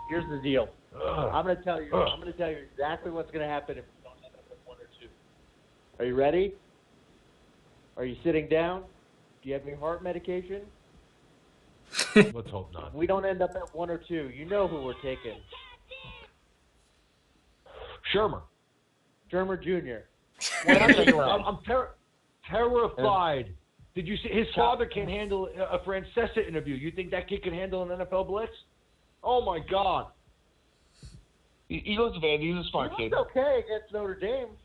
here's the deal. I'm going to tell you. I'm going to tell you exactly what's going to happen if we don't end up at 1 or 2. Are you ready? Are you sitting down? Do you have your heart medication? Let's hope not. We don't end up at 1 or 2. You know who we're taking. Shurmur Jr. I'm terrified. Did you see his father can't handle a Francesa interview? You think that kid can handle an NFL blitz? Oh my God! He looks bad. He's a smart kid. He looked okay against Notre Dame.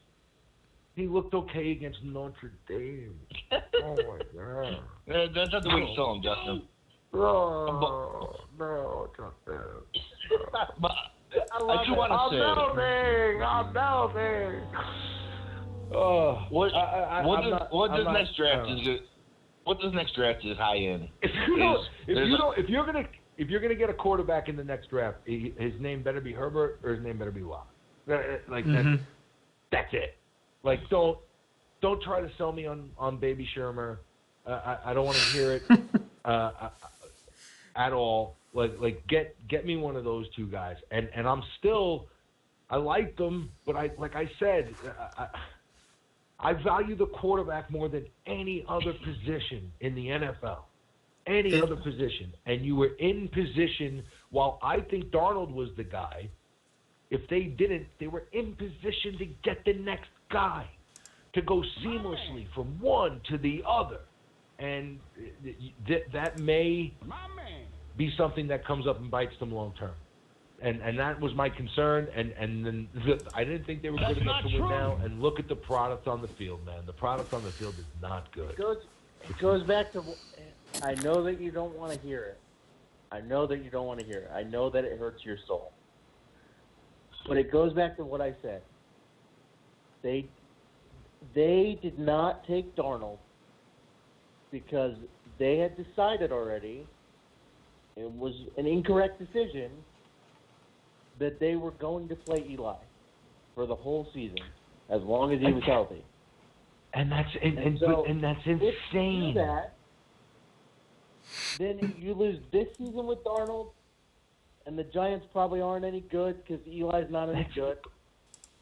He looked okay against Notre Dame. Oh my God! That's not the way you saw him, Justin. No, Justin. But I do want to say. I'm melting. What does next draft is high end? If you're gonna get a quarterback in the next draft, his name better be Herbert or his name better be Locke. That's it. Like don't try to sell me on Baby Shurmur. I don't want to hear it at all. Like get me one of those 2 guys. And I like them, but like I said, I value the quarterback more than any other position in the NFL. Any other position. And you were in position, while I think Darnold was the guy, if they didn't, they were in position to get the next guy, to go seamlessly from one to the other. And that may be something that comes up and bites them long term. And that was my concern, and then I didn't think they were good enough to win now. And look at the product on the field, man. The product on the field is not good. It goes back to, I know that you don't want to hear it. I know that it hurts your soul. But it goes back to what I said. They did not take Darnold because they had decided already, it was an incorrect decision, that they were going to play Eli for the whole season as long as he was healthy. And that's insane. If you do that, then you lose this season with Darnold, and the Giants probably aren't any good because Eli's not any good.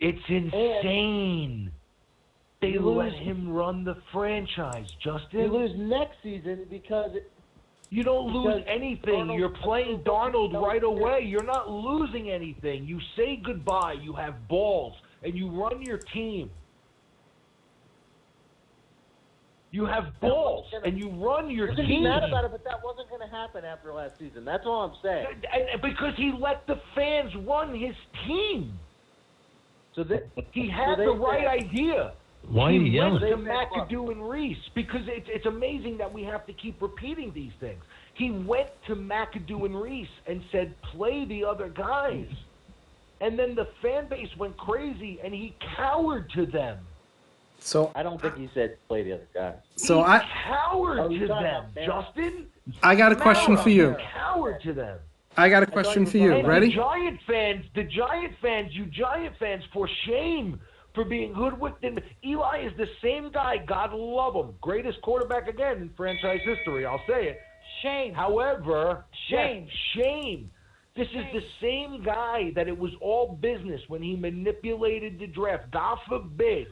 It's insane. They let him run the franchise, Justin. You lose next season because you don't lose anything. Darnold, You're playing Darnold right away. You're not losing anything. You say goodbye. You have balls, and you run your team. You have balls, and you run your team. team. You're mad about it, but that wasn't going to happen after last season. That's all I'm saying. Because he let the fans run his team. So that he had the right idea. Why are you yelling? He went to McAdoo and Reese because it's amazing that we have to keep repeating these things. He went to McAdoo and Reese and said, play the other guys. And then the fan base went crazy, and he cowered to them. So I don't think he said play the other guys. So he cowered to them, Justin. I got a question for you. Cowered to them. I got a question for you. Ready? The Giant fans, you Giant fans, for shame for being hoodwinked. And Eli is the same guy. God love him. Greatest quarterback again in franchise history. I'll say it. Shame. However, shame. Yes, shame. This is the same guy that it was all business when he manipulated the draft. God forbid,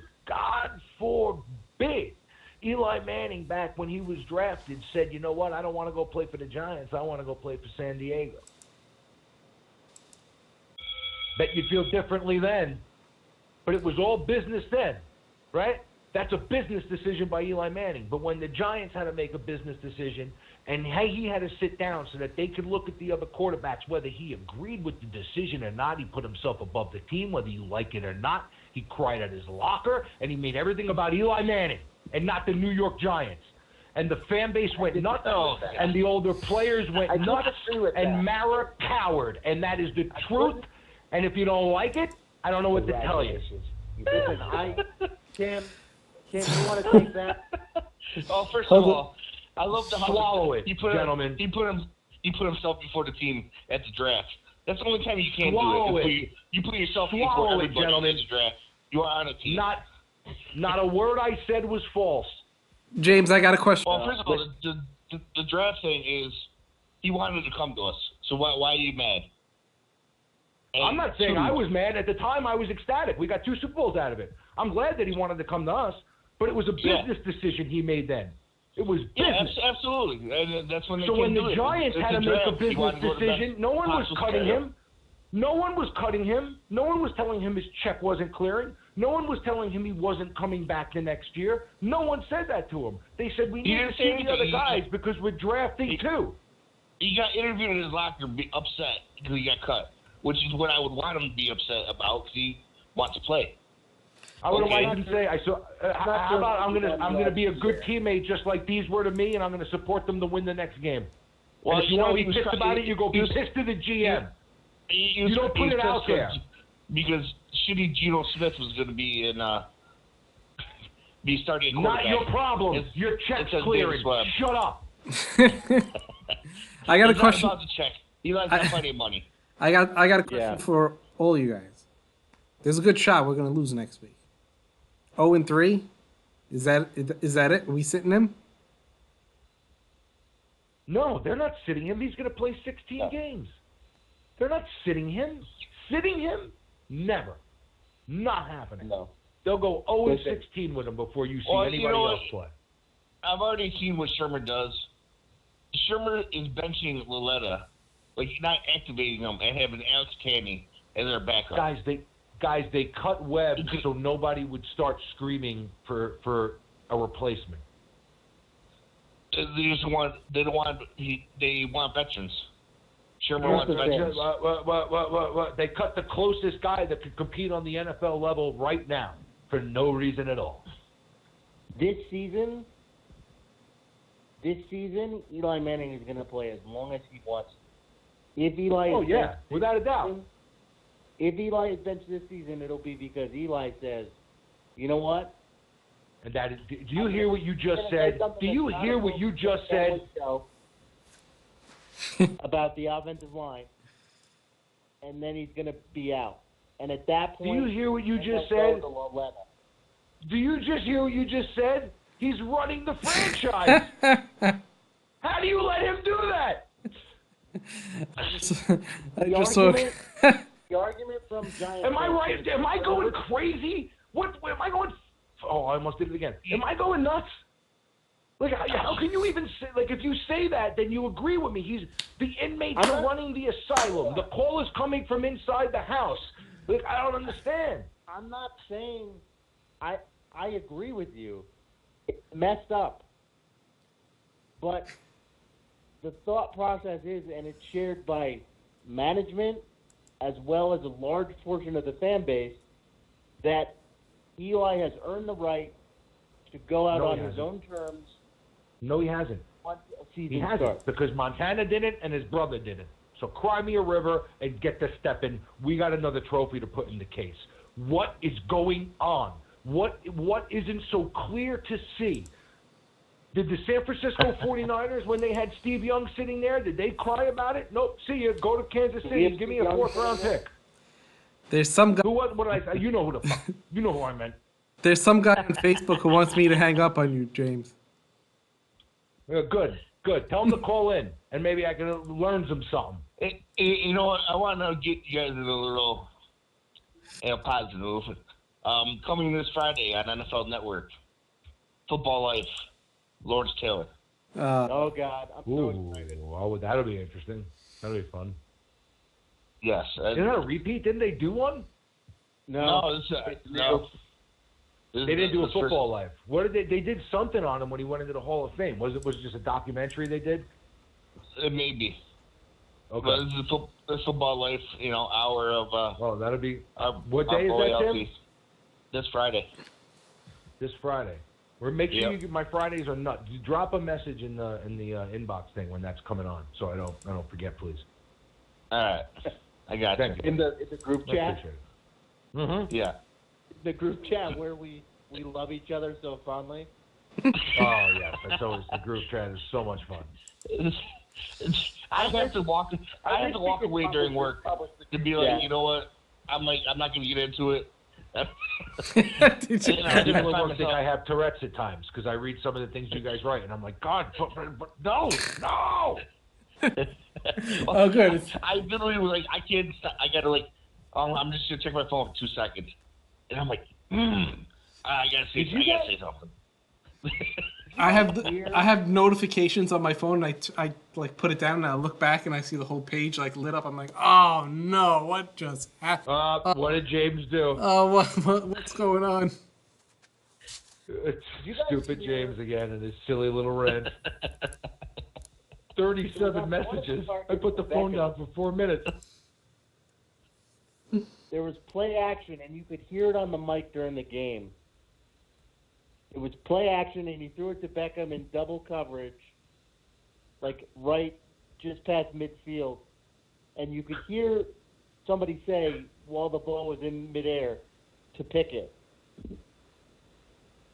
Eli Manning, back when he was drafted, said, you know what, I don't want to go play for the Giants. I want to go play for San Diego. Bet you'd feel differently then. But it was all business then, right? That's a business decision by Eli Manning. But when the Giants had to make a business decision, and he had to sit down so that they could look at the other quarterbacks, whether he agreed with the decision or not, he put himself above the team, whether you like it or not. He cried at his locker, and he made everything about Eli Manning and not the New York Giants. And the fan base went nuts, and the older players went nuts, and Mara cowered. And that is the truth. And if you don't like it, I don't know what to tell you. Listen, Tim, you want to take that? Oh, first of all, I love the swallow it, gentlemen. He put himself before the team at the draft. That's the only time you can't swallow do it. it. You put yourself swallow before it, everybody gentlemen. at the draft. You are on a team. Not a word I said was false. James, I got a question. Well, first of all, the draft thing is he wanted to come to us. So why are you mad? And I'm not saying I was mad. At the time, I was ecstatic. We got 2 Super Bowls out of it. I'm glad that he wanted to come to us, but it was a business decision he made then. It was business. Yeah, absolutely. And that's when they so came when to the it. Giants It's had to a make draft. a business decision, no one was cutting scenario. him. No one was cutting him. No one was telling him his check wasn't clearing. No one was telling him he wasn't coming back the next year. No one said that to him. They said, we need to see the other guys because we're drafting too. He got interviewed in his locker room, upset because he got cut, which is what I would want him to be upset about because he wants to play. I would have liked him to say, how about I'm gonna be a good teammate just like these were to me, and I'm gonna support them to win the next game. Well, and if you want to be pissed about it, you go be pissed to the GM. You don't put it out there. Because shitty Geno Smith was going to be in, be starting a quarterback. Not your problem. Your check's clearing. Shut up. I got a question. It's not about the check. Eli's got plenty of money. I got a question for all you guys. There's a good shot we're going to lose next week. 0-3? Is that it? Are we sitting him? No, they're not sitting him. He's going to play 16 games. They're not sitting him. Sitting him? Never. Not happening. No. They'll go 0-16 with him before you see anybody else play. I've already seen what Shurmur does. Shurmur is benching Lilletta, like not activating him and having Alex Canny as their backup. Guys, they cut Webb so nobody would start screaming for a replacement. They want veterans. Shurmur wants veterans. They cut the closest guy that could compete on the NFL level right now for no reason at all. This season, Eli Manning is going to play as long as he wants. If Eli without a doubt. If Eli is benched this season, it'll be because Eli says, you know what? And that is, do you hear what you just said? Do you hear what you just said? About the offensive line, and then he's going to be out. And at that point, do you hear what you just said? Do you just hear what you just said? He's running the franchise. How do you let him do that? The argument from Giants. Am I right? Am I going crazy? What am I going Oh, I almost did it again. Am I going nuts? Like, how can you even say, like, if you say that, then you agree with me. The inmates are running the asylum. The call is coming from inside the house. Like, I don't understand. I'm not saying I agree with you. It's messed up. But the thought process is, and it's shared by management as well as a large portion of the fan base, that Eli has earned the right to go out on his own terms. No, he hasn't. He hasn't, because Montana didn't and his brother didn't. So cry me a river and get to stepping. We got another trophy to put in the case. What is going on? What isn't so clear to see? Did the San Francisco 49ers, when they had Steve Young sitting there, did they cry about it? Nope. See you. Go to Kansas City and give me a 4th-round pick. There's some guy. What did I say? You know who the fuck? You know who I meant. There's some guy on Facebook who wants me to hang up on you, James. Yeah, good. Tell him to call in, and maybe I can learn something. You know what? I want to get you guys in a little positive. Coming this Friday on NFL Network, Football Life, Lawrence Taylor. Oh, God. I'm so excited. Oh, that'll be interesting. That'll be fun. Yes. Isn't that a repeat? Didn't they do one? No. They didn't do a Football Life. What did they? They did something on him when he went into the Hall of Fame. Was it just a documentary they did? Maybe. Okay. But this is Football Life, hour of. That'll be. What day is that, Tim? This Friday. This Friday. Make sure my Fridays are nuts. You drop a message in the inbox thing when that's coming on, so I don't forget, please. All right. I got you. In the group chat. Mm-hmm. Yeah. The group chat where we love each other so fondly. Oh yes, that's always the group chat is so much fun. I have to walk away during work to be like, you know what? I'm not going to get into it. I think I have Tourette's at times because I read some of the things you guys write, and I'm like, God, but no. Oh, good. I literally was like, I can't. I gotta I'm just gonna check my phone for 2 seconds, and I'm like, I gotta say something. I have notifications on my phone. And I put it down and I look back and I see the whole page lit up. I'm like, oh no, what just happened? What did James do? Oh, what's going on? Stupid James again and his silly little rant. 37 messages. I put the phone down for 4 minutes. There was play action, and you could hear it on the mic during the game. It was play action, and he threw it to Beckham in double coverage, right just past midfield. And you could hear somebody say, while the ball was in midair, to pick it.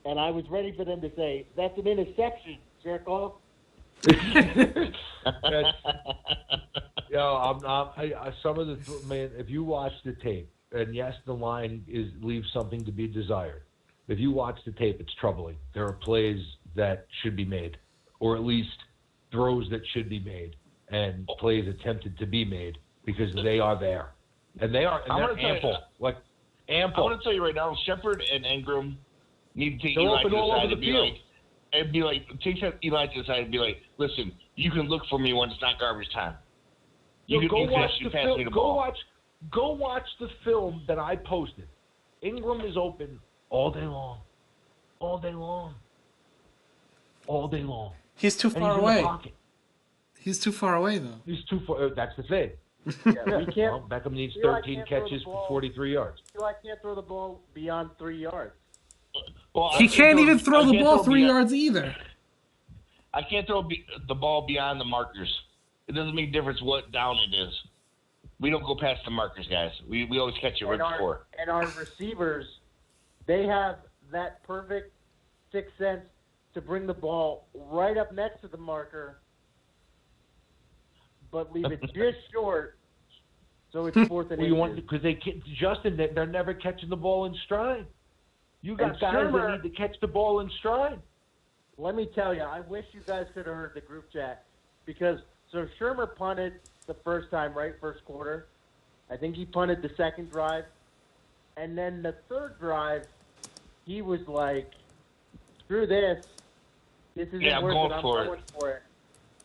And I was ready for them to say, that's an interception, jerk off. Some of if you watch the tape, and yes, the line leaves something to be desired. If you watch the tape, it's troubling. There are plays that should be made, or at least throws that should be made, and plays attempted to be made because they are there, and they're ample. Ample. I want to tell you right now, Shepard and Ingram need to take Eli to the side and be like, take Eli to the side and be like, listen, you can look for me when it's not garbage time. Go watch the film that I posted. Ingram is open all day long. All day long. He's too far away. He's too far away, though. He's too far. That's the thing. Beckham needs 13 catches for 43 yards. Eli can't throw the ball beyond 3 yards. Well, he can't even throw the ball 3 yards either. I can't throw the ball beyond the markers. It doesn't make a difference what down it is. We don't go past the markers, guys. We always catch it right before. And our receivers, they have that perfect sixth sense to bring the ball right up next to the marker, but leave it just short, so it's 4th and 8. Because Justin, they're never catching the ball in stride. You got guys that need to catch the ball in stride. Let me tell you, I wish you guys could have heard the group chat, because Shurmur punted the first time, right, first quarter. I think he punted the second drive. And then the third drive, he was like, screw this. This isn't Yeah, I'm worth going it. I'm for it. going for it.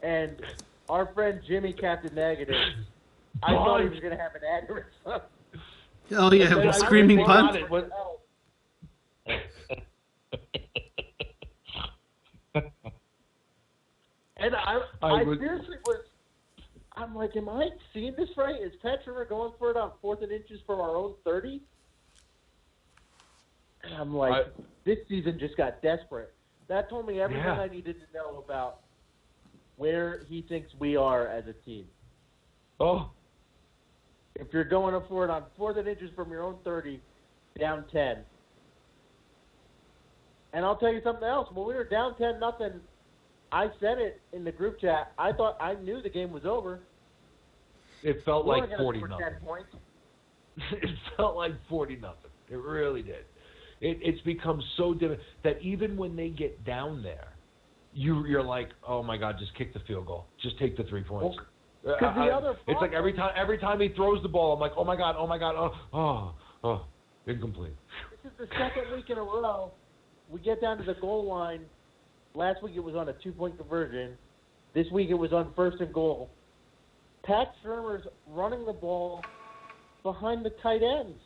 And our friend Jimmy Captain Negative, I thought he was going to have an aneurysm. Oh yeah, And the I screaming really punt. wanted help. And I seriously was, I'm like, am I seeing this right? Is Pat Shurmur going for it on 4th and inches from our own 30? And I'm like, this season just got desperate. That told me everything I needed to know about where he thinks we are as a team. Oh. If you're going up for it on 4th and inches from your own 30, down 10. And I'll tell you something else. When we were down 10-0, I said it in the group chat. I knew the game was over. It felt We like weren't gonna 40-0. score 10 points. It felt like 40-0. It really did. It's become so different that even when they get down there, you're like, oh my God, just kick the field goal. Just take the 3 points. It's like every time he throws the ball, I'm like, oh my God, incomplete. This is the second week in a row. We get down to the goal line. Last week it was on a 2-point conversion. This week it was on 1st and goal. Pat Shurmur's running the ball behind the tight ends.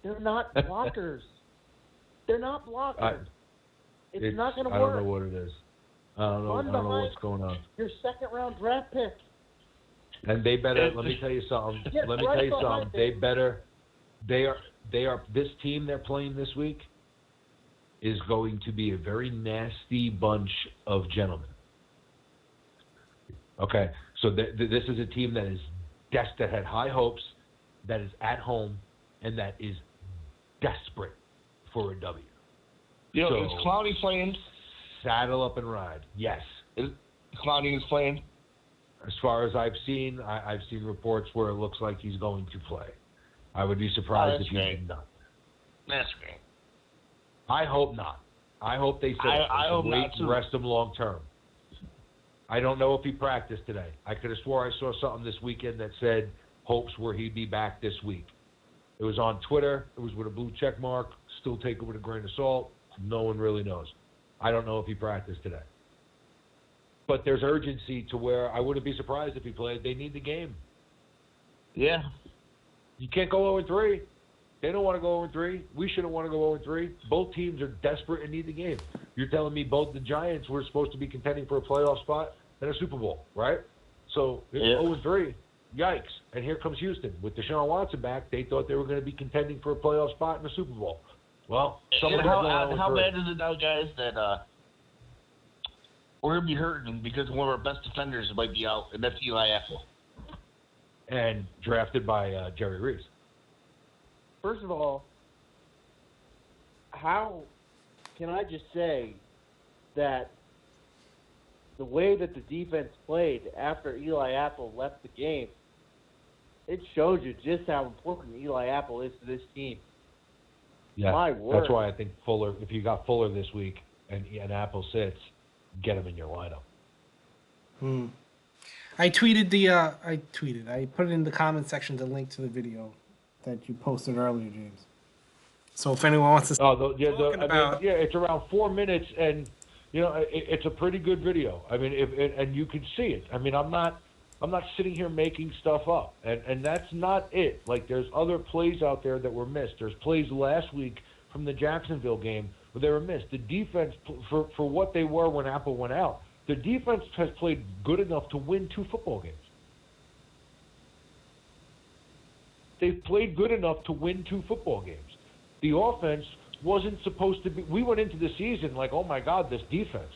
They're not blockers. They're not blockers. It's not going to work. I don't know what it is. I don't know what's going on. Your 2nd-round draft pick. And they better. Let me tell you something. They better. They are. This team they're playing this week is going to be a very nasty bunch of gentlemen. Okay, so this is a team that had high hopes, that is at home, and that is desperate for a W. Is Clowney playing? Saddle up and ride. Yes. Clowney is playing? As far as I've seen reports where it looks like he's going to play. I would be surprised if he did not. That's great. I hope not. I hope they wait and rest him long term. I don't know if he practiced today. I could have swore I saw something this weekend that said hopes were he'd be back this week. It was on Twitter. It was with a blue check mark. Still take it with a grain of salt. No one really knows. I don't know if he practiced today. But there's urgency to where I wouldn't be surprised if he played. They need the game. Yeah. You can't go 0-3. They don't want to go 0-3. We shouldn't want to go 0-3. Both teams are desperate and need the game. You're telling me both the Giants were supposed to be contending for a playoff spot and a Super Bowl, right? So it's 0-3. Yikes. And here comes Houston. With Deshaun Watson back, they thought they were going to be contending for a playoff spot in a Super Bowl. Well, how bad is it now, guys, that we're going to be hurting because one of our best defenders might be out, and that's Eli Apple. And drafted by Jerry Reese. First of all, how can I just say that the way that the defense played after Eli Apple left the game, it shows you just how important Eli Apple is to this team. Yeah, my word. That's why I think Fuller, if you got Fuller this week and Apple sits, get him in your lineup. I tweeted I put it in the comment section, the link to the video that you posted earlier, James. So if anyone wants to it's around 4 minutes, and it's a pretty good video. I mean, and you can see it. I mean, I'm not sitting here making stuff up, and that's not it. Like, there's other plays out there that were missed. There's plays last week from the Jacksonville game where they were missed. The defense, for what they were when Apple went out, the defense has played good enough to win 2 football games. They've played good enough to win 2 football games. The offense wasn't supposed to be. We went into the season like, oh my God, this defense.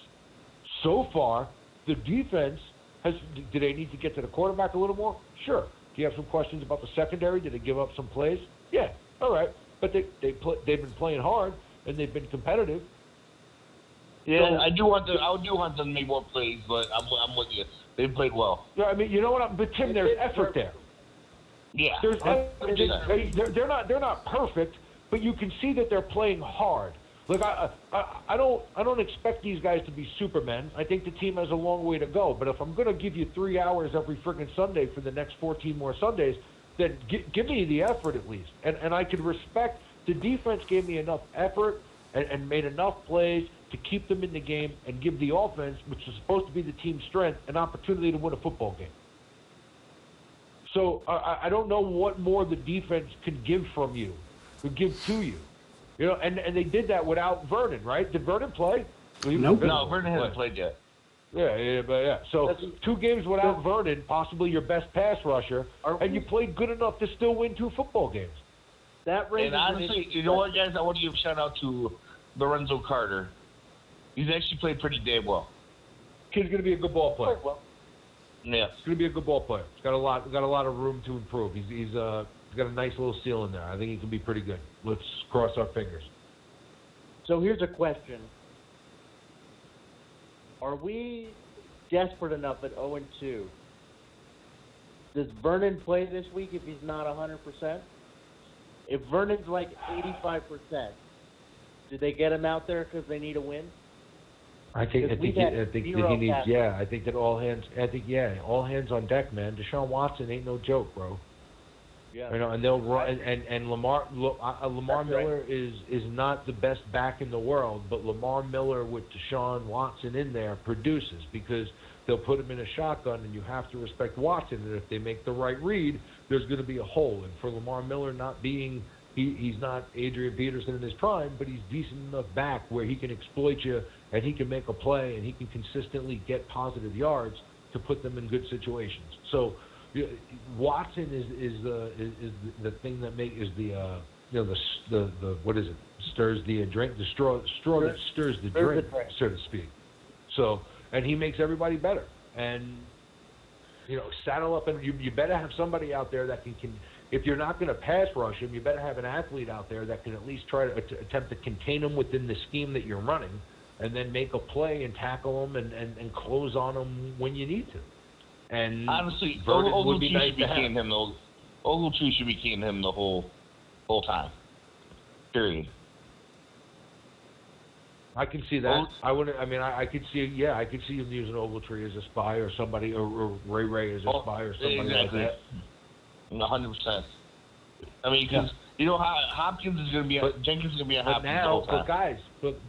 So far, the defense has. Do they need to get to the quarterback a little more? Sure. Do you have some questions about the secondary? Did they give up some plays? Yeah. All right. But they've been playing hard and they've been competitive. Yeah, so, I do want them to make more plays, but I'm with you. They've played well. Yeah, I mean, you know what? But Tim, there's effort there. Yeah. They're not perfect, but you can see that they're playing hard. Look, I don't expect these guys to be supermen. I think the team has a long way to go. But if I'm going to give you 3 hours every friggin' Sunday for the next 14 more Sundays, then give me the effort at least. And I can respect the defense gave me enough effort and made enough plays to keep them in the game and give the offense, which is supposed to be the team's strength, an opportunity to win a football game. So I don't know what more the defense can give from you, or give to you. You know, and they did that without Vernon, right? Did Vernon play? Nope. No, Vernon hasn't played yet. Yeah. So 2 games without Vernon, possibly your best pass rusher, and you played good enough to still win 2 football games. That raises And honestly, you know what, guys? I want to give a shout out to Lorenzo Carter. He's actually played pretty damn well. Kid's gonna be a good ball player. Yeah. He's gonna be a good ball player. He's got a lot of room to improve. He's got a nice little ceiling there. I think he can be pretty good. Let's cross our fingers. So here's a question. Are we desperate enough at 0-2? Does Vernon play this week if he's not 100%? If Vernon's like 85%, do they get him out there because they need a win? I think that he needs. Yeah, I think that all hands on deck, man. Deshaun Watson ain't no joke, bro. Yeah. You know, and they'll run, and Lamar Miller right. is not the best back in the world, but Lamar Miller with Deshaun Watson in there produces, because they'll put him in a shotgun, and you have to respect Watson. And if they make the right read, there's going to be a hole. And for Lamar Miller not being, he's not Adrian Peterson in his prime, but he's decent enough back where he can exploit you, and he can make a play, and he can consistently get positive yards to put them in good situations. So Watson is the thing that the what is it, stirs the drink, the straw that stirs the drink, so to speak. So, and he makes everybody better. And saddle up, and you better have somebody out there that can if you're not going to pass rush him, you better have an athlete out there that can at least try to attempt to contain him within the scheme that you're running, and then make a play and tackle him and close on him when you need to. And honestly, Ogletree should be keying him. Ogletree should be keying him the whole time. Period. I can see that. I could see. Yeah, I could see him using Ogletree as a spy, or somebody, or Ray as a spy, or somebody exactly. like that. 100%. I mean, because Hopkins is going to be Jenkins is going to be a Hopkins the whole time.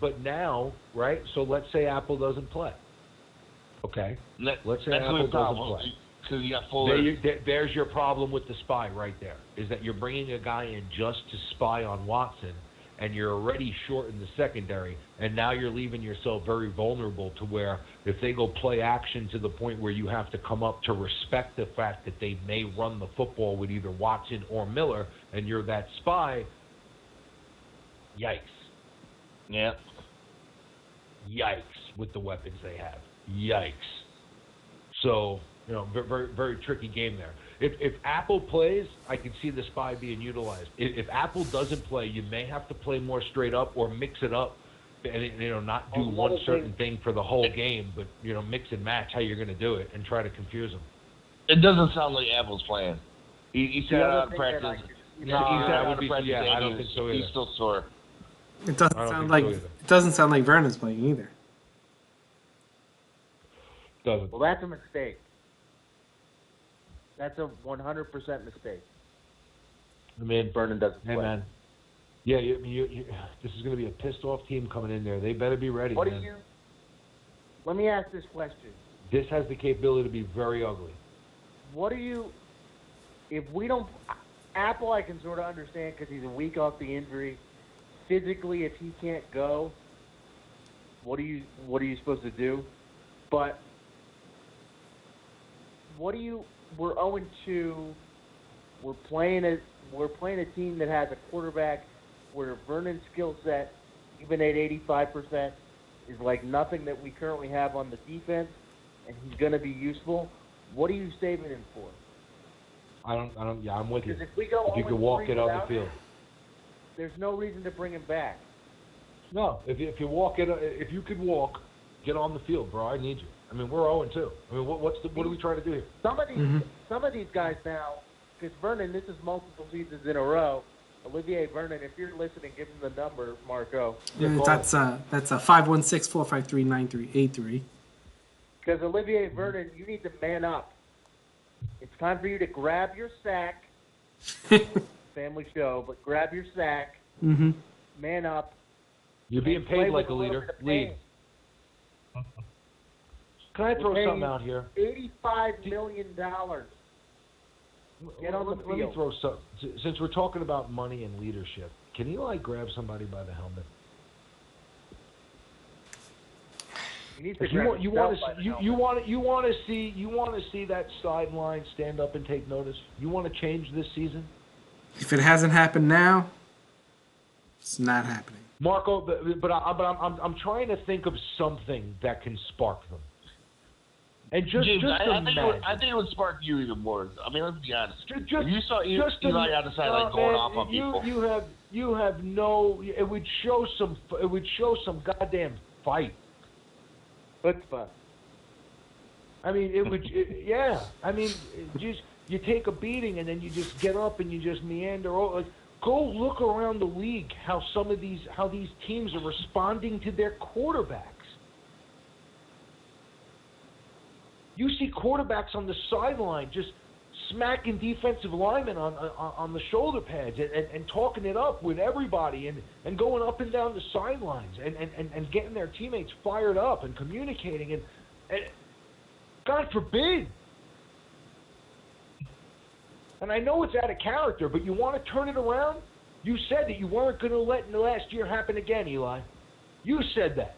But now, right? So let's say Apple doesn't play. Okay. Let's say Apple doesn't play. Because you got Fuller. There's your problem with the spy right there. Is that you're bringing a guy in just to spy on Watson, and you're already short in the secondary, and now you're leaving yourself very vulnerable to where if they go play action to the point where you have to come up to respect the fact that they may run the football with either Watson or Miller, and you're that spy, yikes. Yeah. Yikes with the weapons they have. Yikes. So, very, very tricky game there. If Apple plays, I can see the spy being utilized. If Apple doesn't play, you may have to play more straight up or mix it up, and not do one certain thing for the whole game, but mix and match how you're going to do it and try to confuse them. It doesn't sound like Apple's playing. He said out of practice. I don't think so either. He's still sore. It doesn't sound like Vernon's playing either. Doesn't. Well, that's a mistake. That's a 100% mistake. I mean, Vernon doesn't play. Man. Yeah, this is going to be a pissed-off team coming in there. They better be ready, man. Let me ask this question. This has the capability to be very ugly. If we don't, Apple I can sort of understand because he's a week off the injury. Physically, if he can't go, what are you supposed to do? But we're 0-2. We're playing a team that has a quarterback where Vernon's skill set, even at 85%, is like nothing that we currently have on the defense, and he's going to be useful. What are you saving him for? I'm with you. Because if we go if you can walk it on the field, there's no reason to bring him back. No, if you could walk, get on the field, bro. I need you. I mean, we're 0-2. I mean, what are we trying to do here? Some of these guys now, because Vernon, this is multiple seasons in a row. Olivier Vernon, if you're listening, give him the number, Marco. That's 516-453-9383. Because Olivier Vernon, you need to man up. It's time for you to grab your sack. Family show, but grab your sack Mm-hmm. Man up. You're being and play paid like with a little leader. bit of Lead. pain. Can I throw We're something paying out here? $85 million. Get on the Let me field. throw some. Since we're talking about money and leadership, can Eli grab somebody by the helmet? He needs to You grab himself by the helmet. you want to see that sideline stand up and take notice? You want to change this season? If it hasn't happened now, it's not happening. Marco, but I'm trying to think of something that can spark them. And just imagine. I think it would spark you even more. I mean, let's be honest. If you saw Eli on the sideline going off on people. You have no. It would show some. It would show some goddamn fight. Chutzpah. I mean, it would. Yeah. I mean, you take a beating and then you just get up and you just meander. Like, go look around the league how these teams are responding to their quarterbacks. You see quarterbacks on the sideline just smacking defensive linemen on the shoulder pads and talking it up with everybody and going up and down the sidelines and getting their teammates fired up and communicating and God forbid. And I know it's out of character, but you want to turn it around? You said that you weren't going to let the last year happen again, Eli. You said that.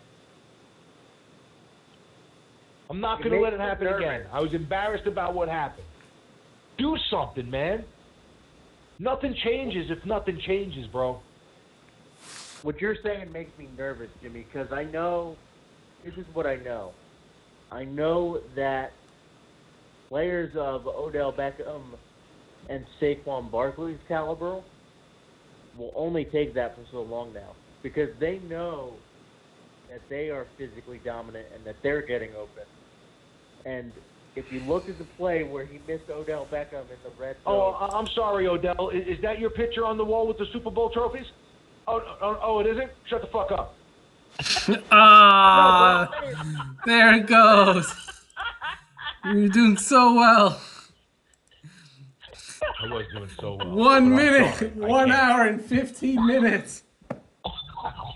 I'm not going to let it happen again. I was embarrassed about what happened. Do something, man. Nothing changes if nothing changes, bro. What you're saying makes me nervous, Jimmy, because I know, this is what I know. I know that players of Odell Beckham and Saquon Barkley's caliber will only take that for so long now because they know that they are physically dominant and that they're getting open. And if you look at the play where he missed Odell Beckham in the red zone. Oh, I'm sorry, Odell. Is that your picture on the wall with the Super Bowl trophies? Oh, it isn't? Shut the fuck up. There it goes. You're doing so well. I was doing so well. 1 minute, 1 hour and 15 minutes.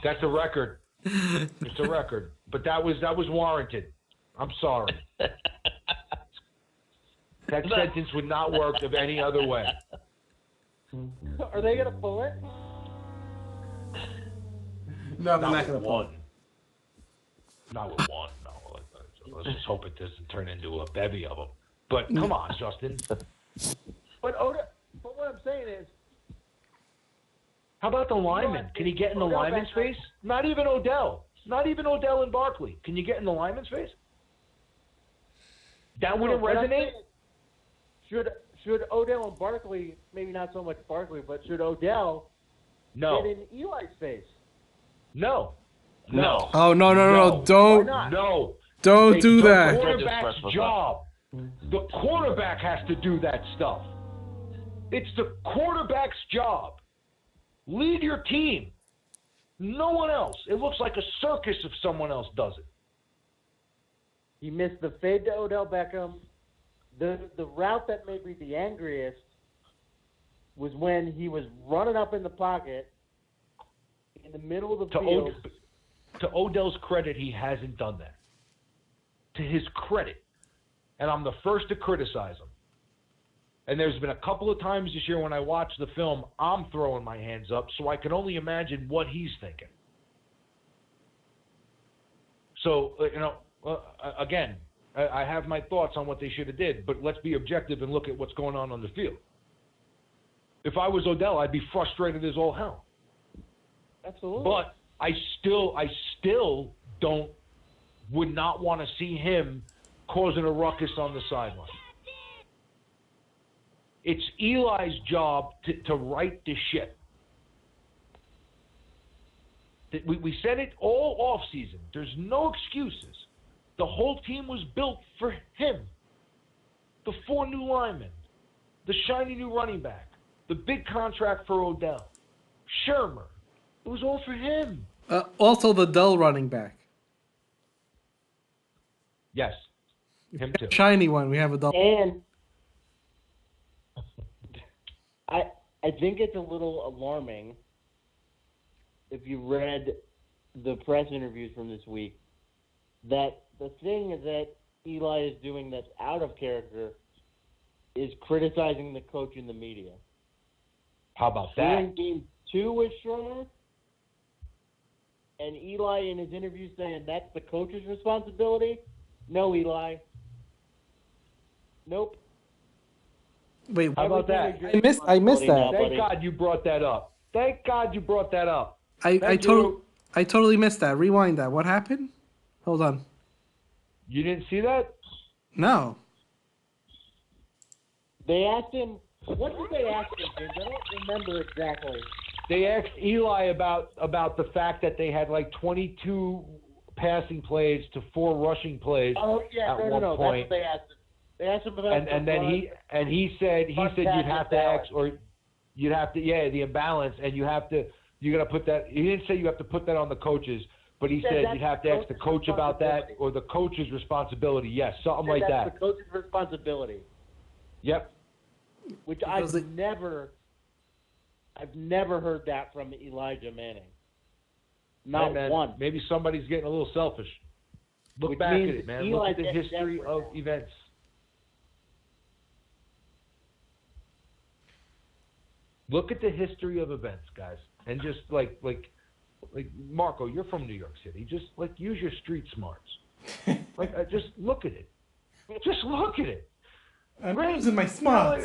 That's a record. It's a record. But that was warranted. I'm sorry. That sentence would not work of any other way. Are they going to pull it? No, they're not going to pull it. Not with one. No. Let's just hope it doesn't turn into a bevy of them. But come on, Justin. But what I'm saying is, how about the lineman? Can he get in the lineman's face? Not even Odell. Not even Odell and Barkley. Can you get in the lineman's face? That wouldn't resonate? Should Odell and Barkley, maybe not so much Barkley, but should Odell get in Eli's face? No. Oh, no. Don't. No. Don't do that. The quarterback's job. The quarterback has to do that stuff. It's the quarterback's job. Lead your team. No one else. It looks like a circus if someone else does it. He missed the fade to Odell Beckham. The route that made me the angriest was when he was running up in the pocket in the middle of the field. To Odell's credit, he hasn't done that. To his credit. And I'm the first to criticize him. And there's been a couple of times this year when I watch the film, I'm throwing my hands up, so I can only imagine what he's thinking. So, again, I have my thoughts on what they should have did, but let's be objective and look at what's going on the field. If I was Odell, I'd be frustrated as all hell. Absolutely. But I still would not want to see him causing a ruckus on the sideline. It's Eli's job to right the ship. We said it all off season. There's no excuses. The whole team was built for him. The 4 new linemen, the shiny new running back, the big contract for Odell, Shurmur. It was all for him. Also the dull running back. Yes, him too. Shiny one. We have a dull. And I think it's a little alarming if you read the press interviews from this week, that the thing that Eli is doing that's out of character is criticizing the coach in the media. How about During that? game 2 with Shurmur, and Eli in his interview saying that's the coach's responsibility. No, Eli. Nope. Wait, How about that? I missed that. Thank God you brought that up. Thank God you brought that up. I Thank you. totally missed that. Rewind that. What happened? Hold on. You didn't see that? No. They asked him, what did they ask him, James? I don't remember exactly. They asked Eli about the fact that they had like 22 passing plays to 4 rushing plays Oh, yeah, at one no. point. That's what they asked him. They asked him about And then he said you'd have to ask, or you'd have to, the imbalance, and you got to put that. He didn't say you have to put that on the coaches, but he said you'd have to ask the coach about that, or the coach's responsibility. Yes, something like that. That's the coach's responsibility. Yep. Which I've never heard that from Elijah Manning. Not one. Maybe somebody's getting a little selfish. Look back at it, man. Look at the history of events. Look at the history of events, guys, and just like Marco, you're from New York City. Just use your street smarts. Just look at it. Just look at it. I'm using my smarts.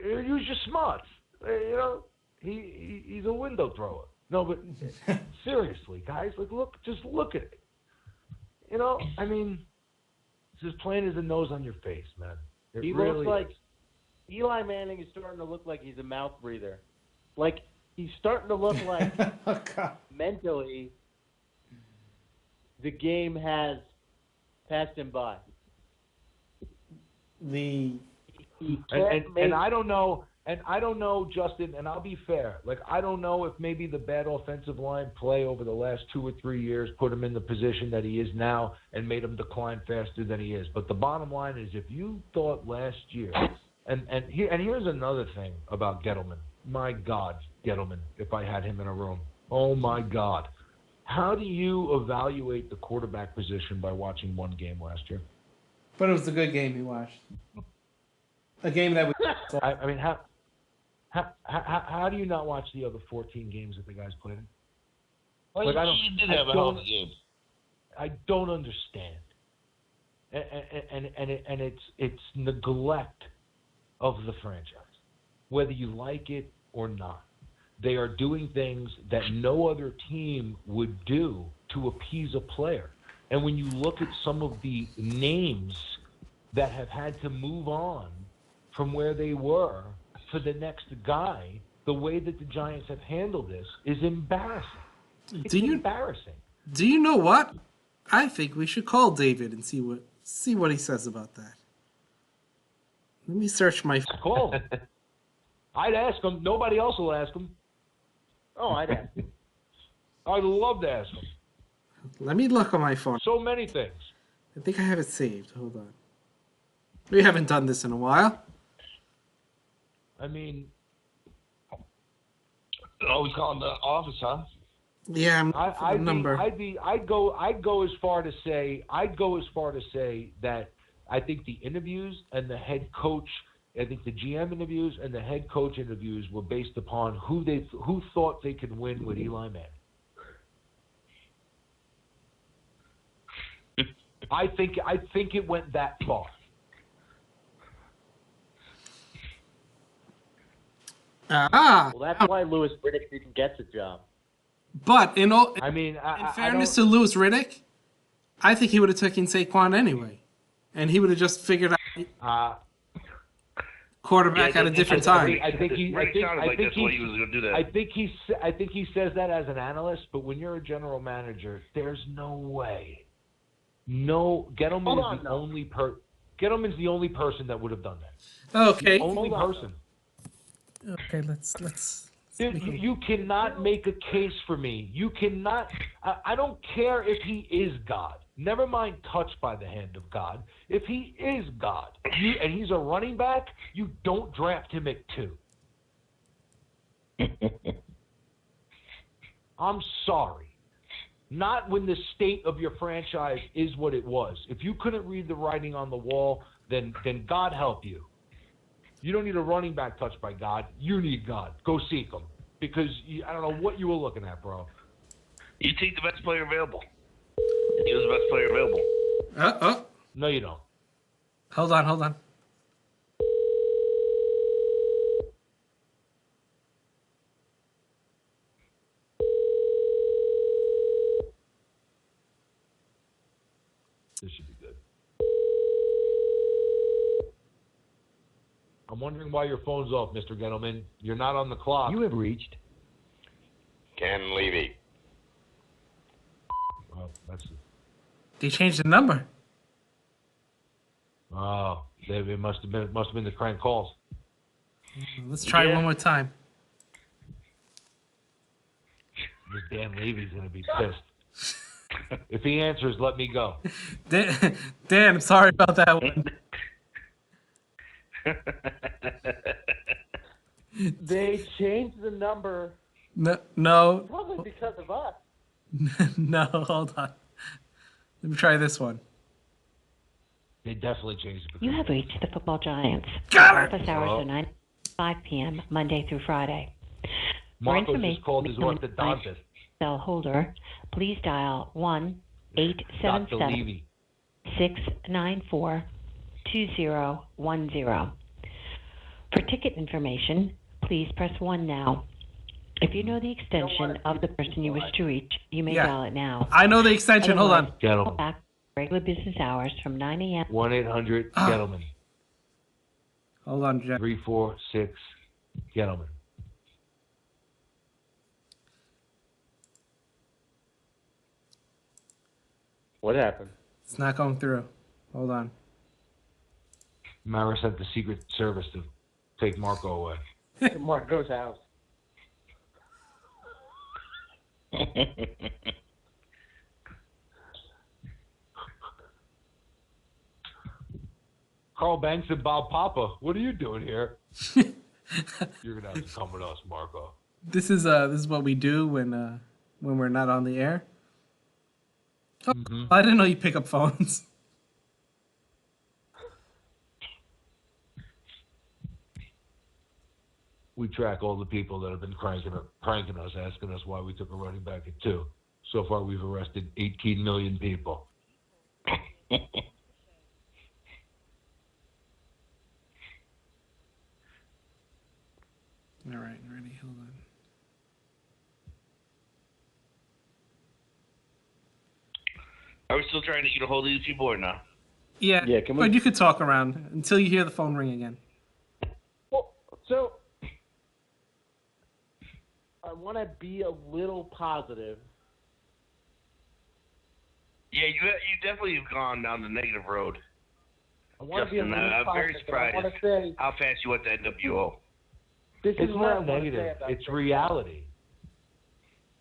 Use your smarts. He's a window thrower. No, but seriously, guys, just look at it. I mean, it's as plain as the nose on your face, man. He looks like Eli Manning is starting to look like he's a mouth breather. Like he's starting to look like mentally the game has passed him by. And I don't know, Justin, and I'll be fair. I don't know if maybe the bad offensive line play over the last 2 or 3 years put him in the position that he is now and made him decline faster than he is. But the bottom line is, if you thought last year, and here's another thing about Gettleman. My God, Gettleman, if I had him in a room. Oh, my God. How do you evaluate the quarterback position by watching one game last year? But it was a good game you watched. A game that was. I mean, how do you not watch the other 14 games that the guys played in? Well, he did have a hell of a game. I don't understand, and it's neglect of the franchise, whether you like it or not. They are doing things that no other team would do to appease a player. And when you look at some of the names that have had to move on from where they were for the next guy, the way that the Giants have handled this is embarrassing. It's embarrassing. Do you know what? I think we should call David and see what he says about that. Let me search my phone. Call him. I'd ask him. Nobody else will ask him. Oh, I'd ask him. I'd love to ask him. Let me look on my phone. So many things. I think I have it saved. Hold on. We haven't done this in a while. I mean, we calling the office, huh? Yeah, I'm looking for the number. I'd go as far to say that I think the interviews and the head coach, I think the GM interviews and the head coach interviews were based upon who thought they could win with Eli Manning. I think it went that far. Well, that's why Louis Riddick didn't get the job. But in fairness to Louis Riddick, I think he would have taken Saquon anyway, and he would have just figured out quarterback at a different time. I think he was going to do that. I think he says that as an analyst, but when you're a general manager, there's no way. No, Gettleman's the only person that would have done that. Okay. The only person. Okay, let's. Dude, you cannot make a case for me. You cannot. I don't care if he is God. Never mind touched by the hand of God. If he is God and he's a running back, you don't draft him at 2. I'm sorry. Not when the state of your franchise is what it was. If you couldn't read the writing on the wall, then God help you. You don't need a running back touched by God. You need God. Go seek him. Because I don't know what you were looking at, bro. You take the best player available. He was the best player available. No, you don't. Hold on. This should be good. I'm wondering why your phone's off, Mr. Gettleman. You're not on the clock. You have reached Ken Levy. Oh, that's it. They changed the number. Oh, it must have been the crank calls. Let's try it one more time. This Dan Levy's gonna be pissed. If he answers, let me go. Dan, I'm sorry about that one. They changed the number No. probably because of us. No, hold on. Let me try this one. They definitely changed it. You have reached the Football Giants. Got it! Office hours are 9 to 5 p.m. Monday through Friday. Marco For just information called his on orthodontist. cell holder, please dial Dr. Levy. 1-877-694-2010. For ticket information, please press 1 now. If you know the extension of the person you wish to reach, you may dial it now. I know the extension. Hold on. Call Gentlemen. back regular business hours from 9 a.m. 1-800 Gentlemen. Hold on, Jack. 346 Gentlemen. What happened? It's not going through. Hold on. Mara sent the Secret Service to take Marco away. Marco's house. Carl Banks and Bob Papa, what are you doing here? You're gonna have to come with us, Marco. This is what we do when we're not on the air. Oh, I didn't know you pick up phones. We track all the people that have been pranking us, asking us why we took a running back at 2. So far, we've arrested 18 million people. All right, ready? Hold on. Are we still trying to get a hold of these people or not? Yeah, but you could talk around until you hear the phone ring again. Well, so I want to be a little positive. Yeah, you definitely have gone down the negative road. I want to be a Justin, little I'm very positive. I want surprised to say how fast you went to NWO. this It's is what I not want to say negative. about It's Saquon. reality.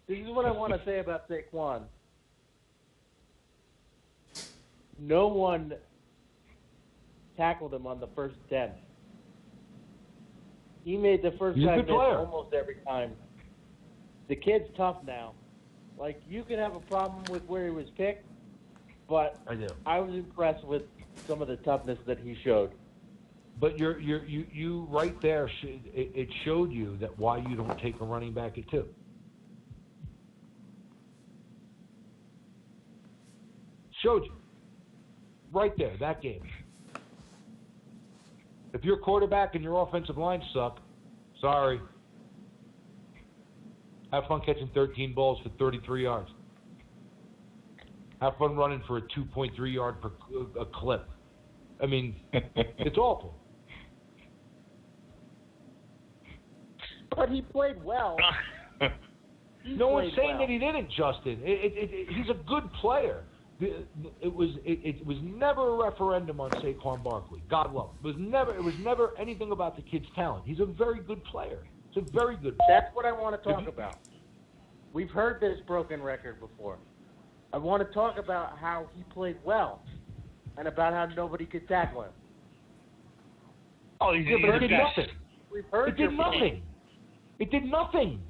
This is what I want to say about Saquon. No one tackled him on the first attempt. He made the first He's a guy good miss player. almost every time. The kid's tough now. Like, you can have a problem with where he was picked, but I do. I was impressed with some of the toughness that he showed. But you right there, it showed you that why you don't take a running back at 2. Showed you. Right there, that game. If your quarterback and your offensive line suck, sorry. Have fun catching 13 balls for 33 yards. Have fun running for a 2.3 yard per a clip. I mean, it's awful. But he played well. No one's saying that he didn't, Justin. He's a good player. It was never a referendum on Saquon Barkley. God love him. It was never anything about the kid's talent. He's a very good player. He's a very good player. That's what I want to talk about. We've heard this broken record before. I want to talk about how he played well and about how nobody could tackle him. Oh, he's Yeah, but it did best. nothing. We've heard It did nothing. It did nothing.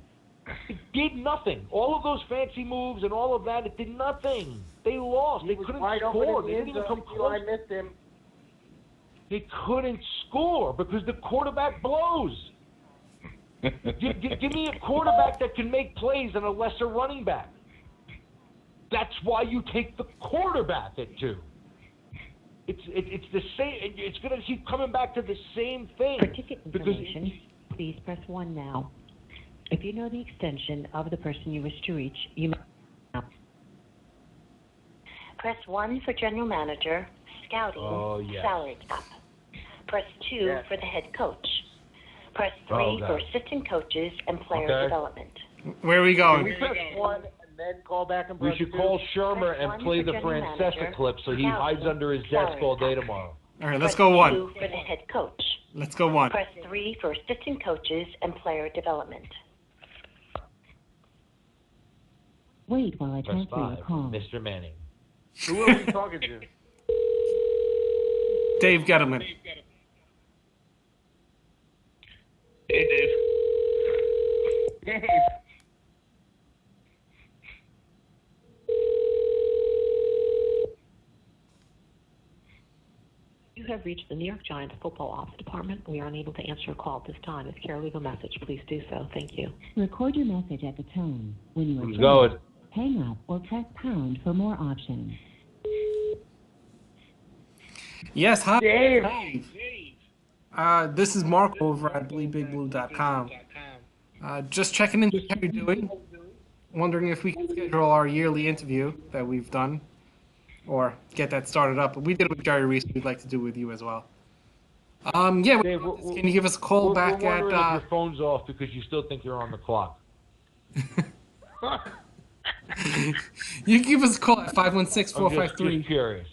It did nothing. All of those fancy moves and all of that, it did nothing. They lost. They couldn't score. They didn't even come close. I missed him. They couldn't score because the quarterback blows. Give me a quarterback that can make plays and a lesser running back. That's why you take the quarterback at 2. It's the same. It's going to keep coming back to the same thing. For ticket information, please press 1 now. If you know the extension of the person you wish to reach, you may press 1 for general manager, scouting, salary cap. Press 2 for the head coach. Press 3 for assistant coaches and player development. Where are we going? Can we press 1 and then call back and press We should 2? call Shurmur and play the Francesa clip so he hides under his desk all day tomorrow. All right, let's go 1. Press 2 for the head coach. Let's go 1. Press 3 for assistant coaches and player development. Wait while I Press transfer your 5, call. Mr. Manning. Who are we talking to? Dave Gettleman. Hey, Dave. Dave. You have reached the New York Giants football ops department. We are unable to answer your call at this time. If you care to leave a message, please do so. Thank you. Record your message at the tone. When you are Who's finished, going? hang up or press pound for more options. Yes, hi. Dave. This is Mark over at Bleedbigblue.com. Just checking in to see how you're doing. Wondering if we can schedule our yearly interview that we've done, or get that started up. We did it with Jerry Reese. We'd like to do it with you as well. Yeah. Dave, can you give us a call back we're at? wondering if your phone's off because you still think you're on the clock. You can give us a call at 516-453-9383. I'm just curious.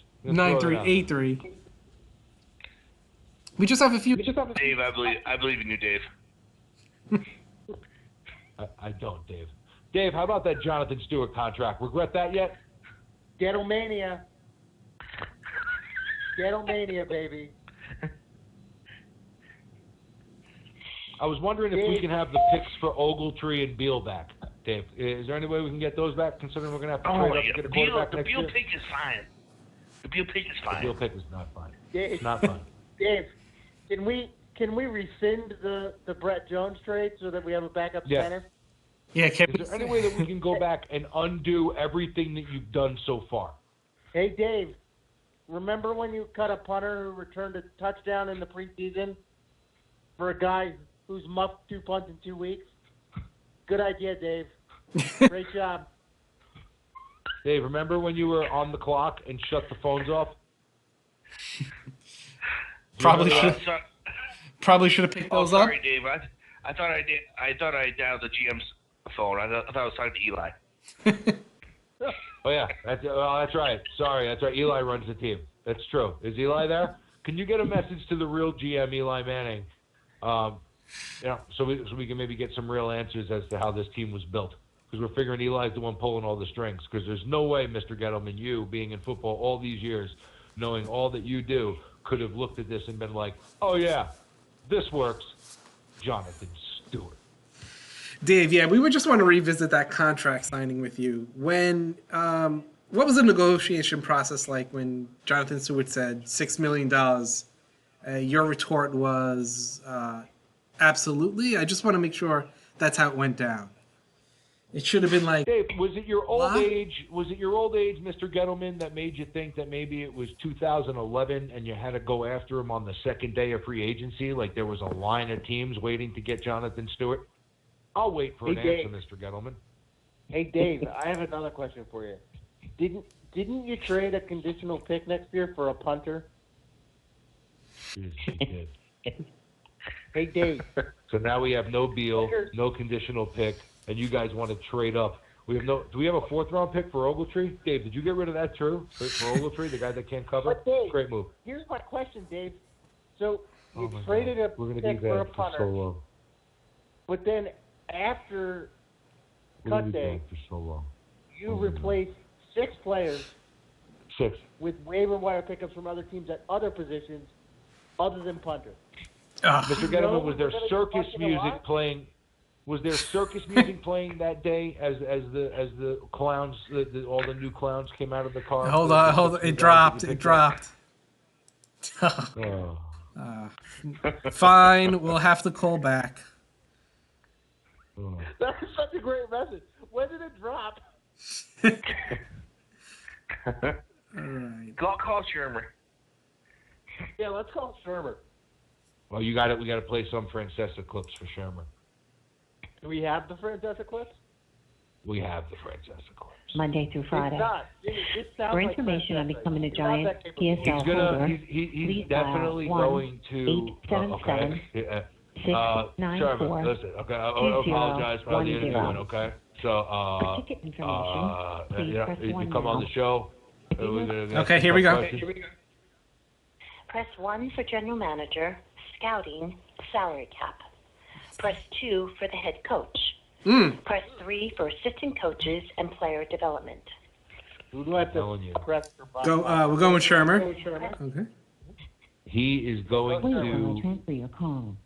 We just have a few. Dave, I believe in you, Dave. I don't, Dave. Dave, how about that Jonathan Stewart contract? Regret that yet? Ghettomania. Ghettomania, baby. I was wondering if we can have the picks for Ogletree and Beal back, Dave. Is there any way we can get those back, considering we're going to have to trade up to get a quarterback next year? The Beal pick is fine. The Beal pick is fine. The Beal pick is not fine. Dave, Not fine. Dave, can we rescind the Brett Jones trade so that we have a backup center? Yeah, Is there any way that we can go back and undo everything that you've done so far? Hey, Dave, remember when you cut a punter who returned a touchdown in the preseason for a guy who's muffed 2 punts in 2 weeks? Good idea, Dave. Great job. Dave, remember when you were on the clock and shut the phones off? Probably should have picked those up. Sorry, Dave. I thought I dialed the GM's phone. I thought I was talking to Eli. Oh yeah, that's right. Sorry, that's right. Eli runs the team. That's true. Is Eli there? Can you get a message to the real GM, Eli Manning? So we can maybe get some real answers as to how this team was built. Because we're figuring Eli's the one pulling all the strings. Because there's no way, Mr. Gettleman, you being in football all these years, knowing all that you do, could have looked at this and been like, oh yeah, this works. Jonathan Stewart. Dave, yeah, we would just want to revisit that contract signing with you. When, what was the negotiation process like when Jonathan Stewart said $6 million? Your retort was absolutely. I just want to make sure that's how it went down. It should have been like, Dave, was it your old age, Mr. Gettleman, that made you think that maybe it was 2011 and you had to go after him on the second day of free agency? Like there was a line of teams waiting to get Jonathan Stewart? I'll wait for an answer, Mr. Gettleman. Hey, Dave, I have another question for you. Didn't you trade a conditional pick next year for a punter? Yes, he did. Hey, Dave. So now we have no Beal, no conditional pick, and you guys want to trade up. Do we have a 4th-round pick for Ogletree? Dave, did you get rid of that for Ogletree, the guy that can't cover? But Dave, great move. Here's my question, Dave. So you traded a pick for a punter, so long. but then after cut day, for so long. you replaced 6 players 6 with waiver wire pickups from other teams at other positions other than punter. Mr. Gettleman, was there circus music playing? Was there circus music playing that day as the clowns, all the new clowns came out of the car? Hold on. It dropped. Oh. Fine, we'll have to call back. Oh. That is such a great message. When did it drop? All right. Call Shurmur. Yeah, let's call Shurmur. Well, we got to play some Francesa clips for Shurmur. Do we have the Francesa clips? We have the Francesa clips. Monday through Friday. It's not. It sounds For like information on Francesa. becoming a You have Giant that capability. PSL He's holder, definitely going to. 877 Shurmur, listen. Okay, I apologize for all the interviewing. Okay, so For ticket information, please press you 1 come on now. the show. Okay, here we go. Press 1 for general manager, scouting, salary cap. Press 2 for the head coach. Press 3 for assistant coaches and player development. Who do I have to press for Go. We're going with Shurmur. Okay. He is going to. Transfer your call.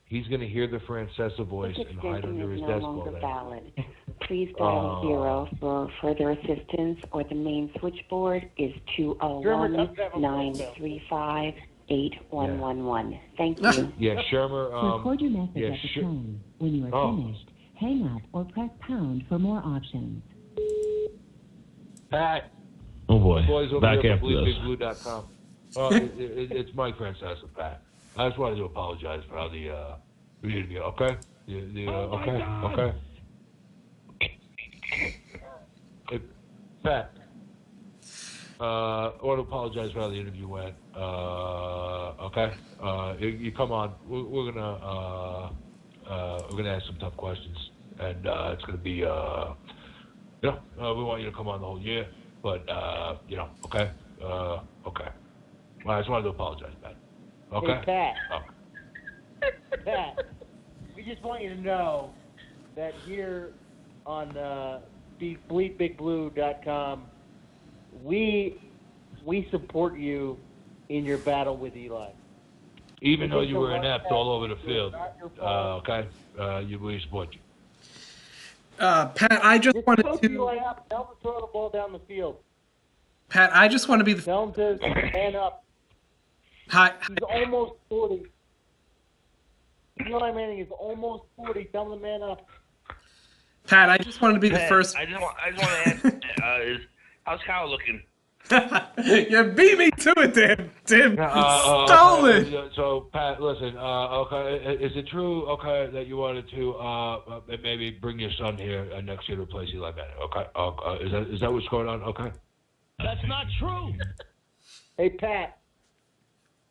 He's going to hear the Francesa voice and hide under his desk all day. Valid. Please dial 0 for further assistance, or the main switchboard is 201-935-8111. Thank you. Yeah, Shurmur. Record your message at the tone. When you are finished, hang up or press pound for more options. Pat. Oh boy. Boys over Back here after this. Bleedbigblue.com. It's Mike Francesa, Pat. I just wanted to apologize for how the interview. Okay. Okay. Hey, Pat. I want to apologize for how the interview went. Okay. You come on. We're gonna ask some tough questions, and it's gonna be we want you to come on the whole year, but okay. Okay. Well, I just wanted to apologize, Pat. Okay. Hey, Pat. Pat, we just want you to know that here on Bleedbigblue.com, we support you in your battle with Eli. Even though you were inept all over the field, okay? We support you. Pat, I just wanted Coach to. Eli up. Tell him to throw the ball down the field. Pat, I just want to be the. Tell him to stand up. Hi. He's almost 40. Eli Manning is almost 40. Tell him to man up. Pat, I just wanted to be the first. I just want to ask, how's Kyle looking? You beat me to it, Tim. Stole it. So, Pat, listen. Okay, is it true? Okay, that you wanted to maybe bring your son here next year to replace Eli Manning? Okay. Is that what's going on? Okay. That's not true. Hey, Pat.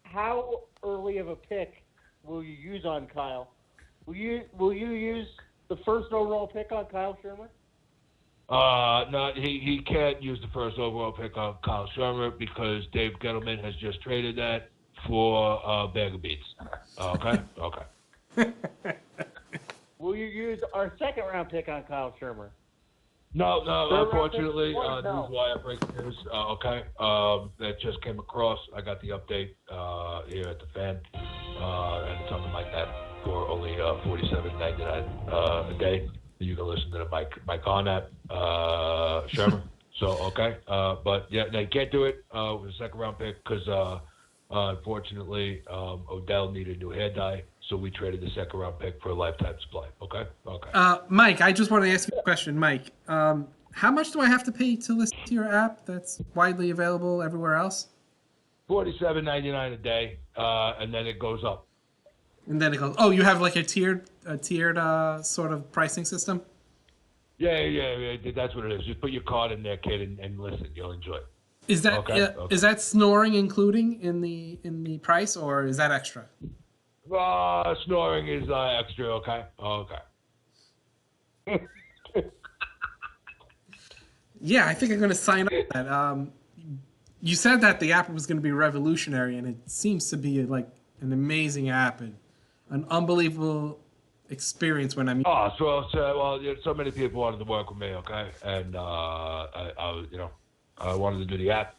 How early of a pick will you use on Kyle? Will you use the first overall pick on Kyle Shurmur? No, he can't use the first overall pick on Kyle Shurmur because Dave Gettleman has just traded that for a bag of beats. Okay? Okay. Will you use our second round pick on Kyle Shurmur? No, unfortunately, Newswire breaking news. Okay, that just came across. I got the update here at the Fan, and it's something like that for only $47.99 a day. You can listen to the Mike on that Shurmur. So okay, but yeah, they can't do it with a second round pick because unfortunately Odell needed new hair dye. So we traded the second round pick for a lifetime supply. Okay. Mike, I just want to ask you a question. Mike, how much do I have to pay to listen to your app that's widely available everywhere else? $47.99 a day, and then it goes up. And then it goes. Oh, you have like a tiered sort of pricing system? Yeah. That's what it is. Just put your card in there, kid, and listen. You'll enjoy it. Is that is that snoring including in the price, or is that extra? Snoring is extra, okay? Okay. Yeah, I think I'm going to sign up for that. You said that the app was going to be revolutionary, and it seems to be like an amazing app and an unbelievable experience when I'm. So many people wanted to work with me, okay? And I wanted to do the app.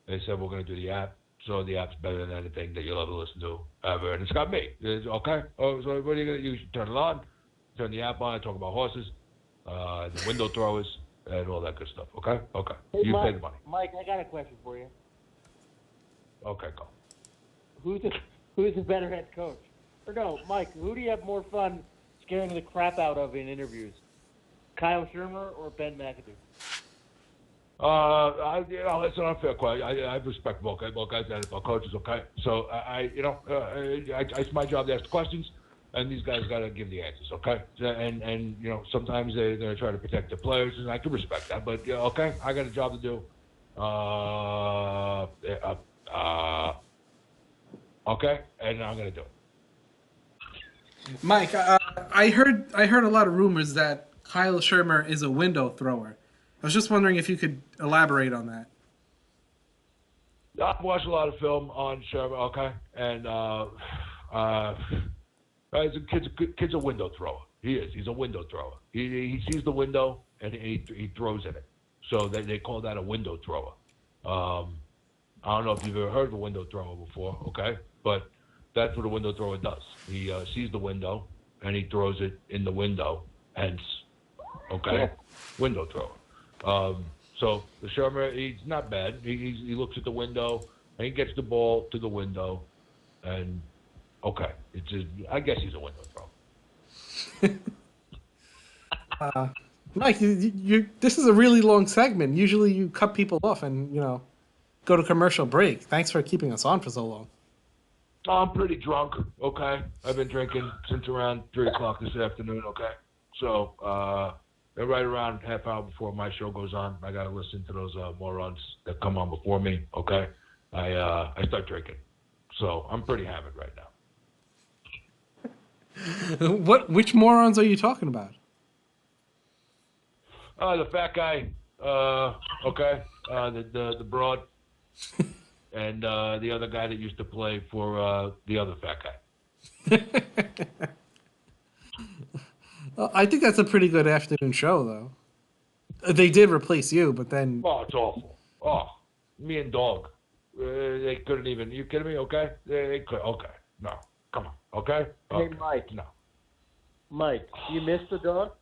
They said we're going to do the app. So So the app's better than anything that you'll ever listen to ever. And it's got me. Okay? Oh, so what are you going to do? You should turn it on, turn the app on, talk about horses, the window throwers, and all that good stuff. Okay? Okay. Hey, You Mike, pay the money. Mike, I got a question for you. Okay, go. Who's the better head coach? Or no, Mike, who do you have more fun scaring the crap out of in interviews? Kyle Shurmur or Ben McAdoo? It's an unfair question. I respect both guys and NFL coaches. Okay, so it's my job to ask the questions, and these guys got to give the answers. Okay, and sometimes they're going to try to protect their players, and I can respect that. But okay, I got a job to do. Okay, and I'm going to do it. Mike, I heard a lot of rumors that Kyle Shurmur is a window thrower. I was just wondering if you could elaborate on that. I've watched a lot of film on Shurmur, okay, and kid's a window thrower. He is. He's a window thrower. He sees the window and he throws in it. So they call that a window thrower. I don't know if you've ever heard of a window thrower before, okay, but that's what a window thrower does. He sees the window and he throws it in the window, hence, okay, window thrower. So the Shurmur, he's not bad. He looks at the window and he gets the ball to the window, and okay, I guess he's a window thrower. Mike, this is a really long segment. Usually you cut people off and go to commercial break. Thanks for keeping us on for so long. I'm pretty drunk. Okay, I've been drinking since around 3 o'clock this afternoon. Okay, so right around half hour before my show goes on, I gotta listen to those morons that come on before me. Okay, I start drinking, so I'm pretty hammered right now. Which morons are you talking about? The fat guy. Okay, the broad, and the other guy that used to play for the other fat guy. I think that's a pretty good afternoon show, though. They did replace you, but then... Oh, it's awful. Oh, me and Dog. They couldn't even... You kidding me? Okay? They could. Okay. No. Come on. Okay? Hey, Mike. No. Mike, you missed the dog?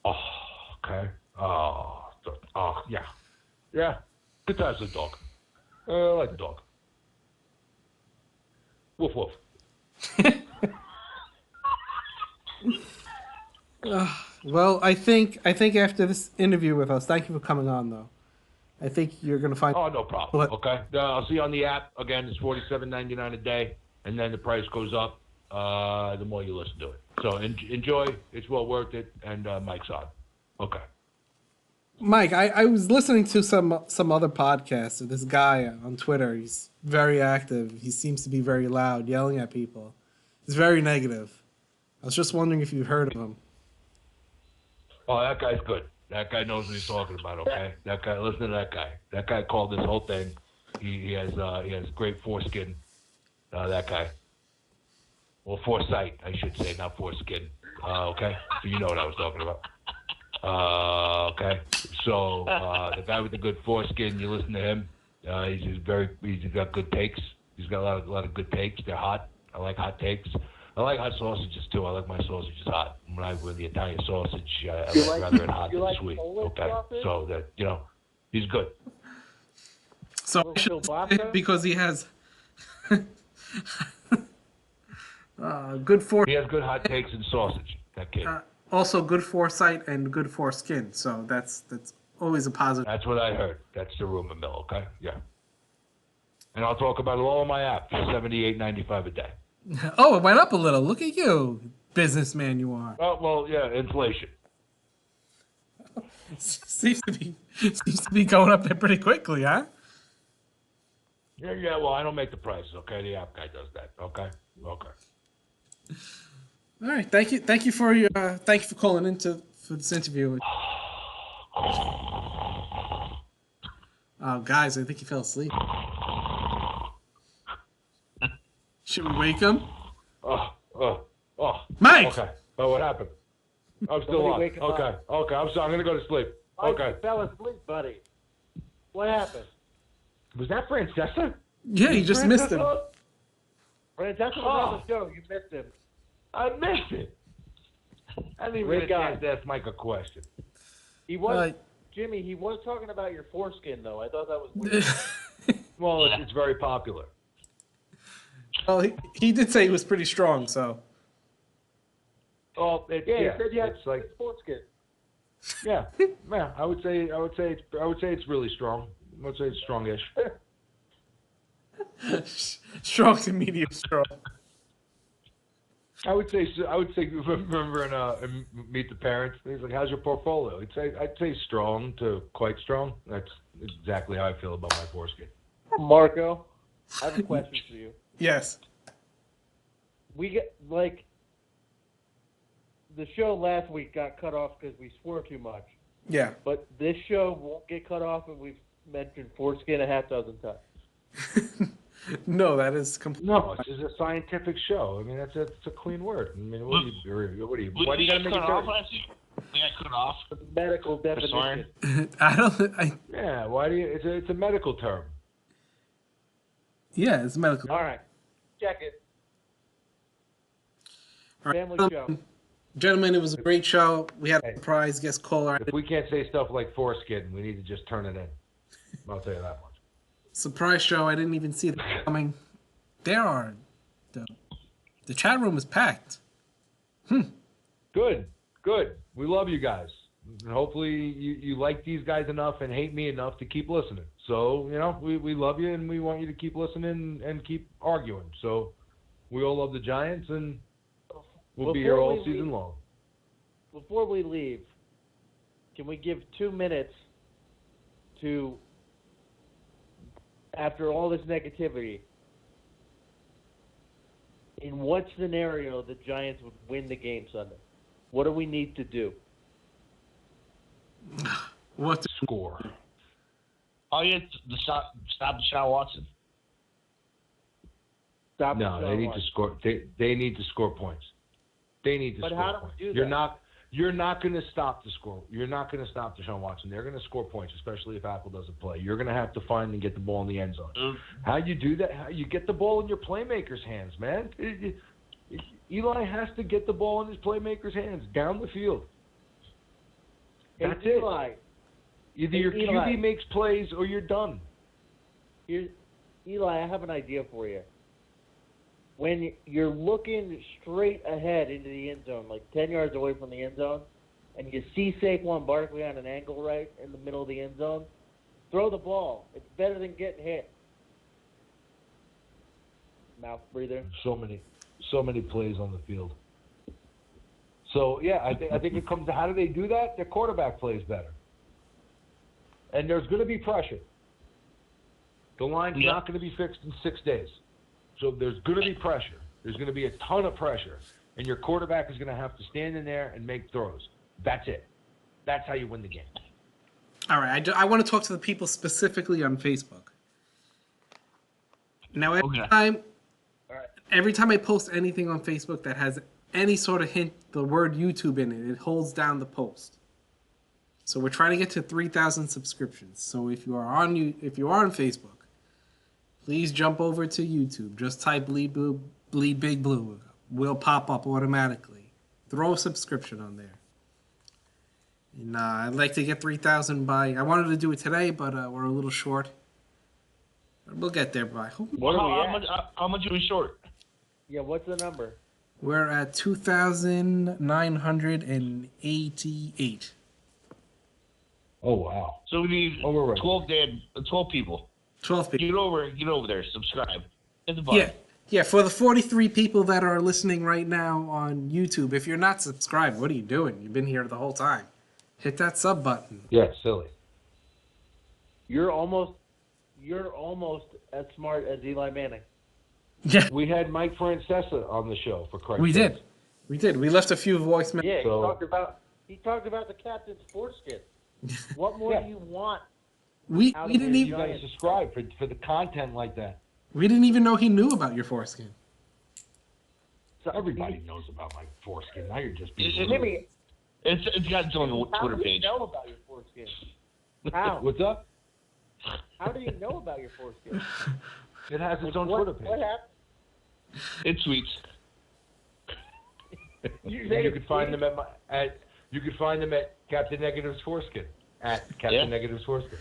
Oh, okay. Oh, yeah. Yeah. Good times with Dog. I like the dog. Woof, woof. Well, I think after this interview with us, thank you for coming on, though. I think you're going to find... Oh, no problem. Okay. I'll see you on the app. Again, it's $47.99 a day, and then the price goes up the more you listen to it. So enjoy. It's well worth it, and Mike's on. Okay. Mike, I was listening to some other podcasts of this guy on Twitter. He's very active. He seems to be very loud, yelling at people. He's very negative. I was just wondering if you've heard of him. Oh, that guy's good. That guy knows what he's talking about, okay? That guy, listen to that guy. That guy called this whole thing. He has great foreskin. That guy. Well, foresight, I should say, not foreskin. Okay? So you know what I was talking about. Okay? So, the guy with the good foreskin, you listen to him. He's got good takes. He's got a lot of good takes. They're hot. I like hot takes. I like hot sausages, too. I like my sausages hot. With the Italian sausage, I like rather it hot than sweet. Okay? So, that, he's good. So, because he has good foresight. He has good hot takes and sausage, that kid. Also good foresight and good foreskin. So, that's always a positive. That's what I heard. That's the rumor mill, okay? Yeah. And I'll talk about it all on my app for $78.95 a day. Oh, it went up a little. Look at you, businessman you are. Oh, well, yeah, inflation. seems to be going up there pretty quickly, huh? Yeah, well, I don't make the prices, okay? The app guy does that, okay? Okay. All right, thank you for calling for this interview. Oh, guys, I think he fell asleep. Should we wake him? Mike! Okay. Oh, what happened? I'm still on. Okay. I'm sorry. I'm going to go to sleep. Mike, okay. you fell asleep, buddy. What happened? Was that Francesa? Yeah, you just missed him. Francesa was on the show. You missed him. I missed it. I didn't even get a chance to ask Mike a question. He was, Jimmy, he was talking about your foreskin, though. I thought that was weird. Well, it's very popular. Well, he did say he was pretty strong, so. Oh, he said you had it's like foreskin. yeah. I would say it's really strong. I would say it's strongish. Strong to medium strong. I would say remember in Meet the Parents, he's like, how's your portfolio? I'd say strong to quite strong. That's exactly how I feel about my foreskin. Marco, I have a question for you. Yes. We get, the show last week got cut off because we swore too much. Yeah. But this show won't get cut off if we've mentioned foreskin a half dozen times. No, that is completely. No, it's a scientific show. I mean, it's a clean word. I mean, what do you? Why do you gotta make it dirty? We got cut off. Medical definition. Yeah. Why do you? It's a medical term. Yeah, it's medical. All right. Check it. All right. Family show. Gentlemen, it was a great show. We had a surprise guest caller. If we can't say stuff like foreskin, we need to just turn it in. I'll tell you that much. Surprise show. I didn't even see them coming. The chat room is packed. Good. We love you guys. And hopefully you like these guys enough and hate me enough to keep listening. So, we love you and we want you to keep listening and keep arguing. So we all love the Giants and we'll be here all season long. Before we leave, can we give 2 minutes to, after all this negativity, in what scenario the Giants would win the game Sunday? What do we need to do? What to score? Oh, yeah, stop Deshaun Watson. No, they need to score. They need to score points. They need to score points. But how do we do that? You're not going to stop the score. You're not going to stop Deshaun Watson. They're going to score points, especially if Apple doesn't play. You're going to have to find and get the ball in the end zone. How you do that? How you get the ball in your playmakers' hands, man. Eli has to get the ball in his playmakers' hands down the field. That's Eli. it. Either your QB makes plays or you're done. Eli, I have an idea for you. When you're looking straight ahead into the end zone, like 10 yards away from the end zone, and you see Saquon Barkley on an angle right in the middle of the end zone, throw the ball. It's better than getting hit. Mouth breather. So many plays on the field. So, yeah, I think it comes to how do they do that? Their quarterback plays better. And there's going to be pressure. The line's not going to be fixed in 6 days. So there's going to be pressure. There's going to be a ton of pressure. And your quarterback is going to have to stand in there and make throws. That's it. That's how you win the game. All right. I want to talk to the people specifically on Facebook. Now, every time I post anything on Facebook that has any sort of hint, the word YouTube in it, it holds down the post. So we're trying to get to 3,000 subscriptions. So if you are on Facebook, please jump over to YouTube. Just type Bleedbigblue. Will pop up automatically. Throw a subscription on there. And I'd like to get 3,000 by. I wanted to do it today, but we're a little short. We'll get there by. How much are we short? Yeah, what's the number? We're at 2,988. Oh wow! So we need 12 people. 12 people. Get over there. Subscribe. Hit the button. Yeah. For the 43 people that are listening right now on YouTube, if you're not subscribed, what are you doing? You've been here the whole time. Hit that sub button. Yeah, silly. You're almost as smart as Eli Manning. Yeah. We had Mike Francesa on the show for Christ's sake. We did. We left a few voicemails. Yeah, he talked about the captain's foreskin. What more do you want? We didn't even. You guys subscribe for the content like that. We didn't even know he knew about your foreskin. So everybody knows about my foreskin. Now you're just being. It's got its own Twitter page. How do you know about your foreskin? How? What's up? How do you know about your foreskin? It has its own Twitter page. What happened? It tweets. You can find them you can find them at Captain Negative's foreskin at Captain Negative's foreskin.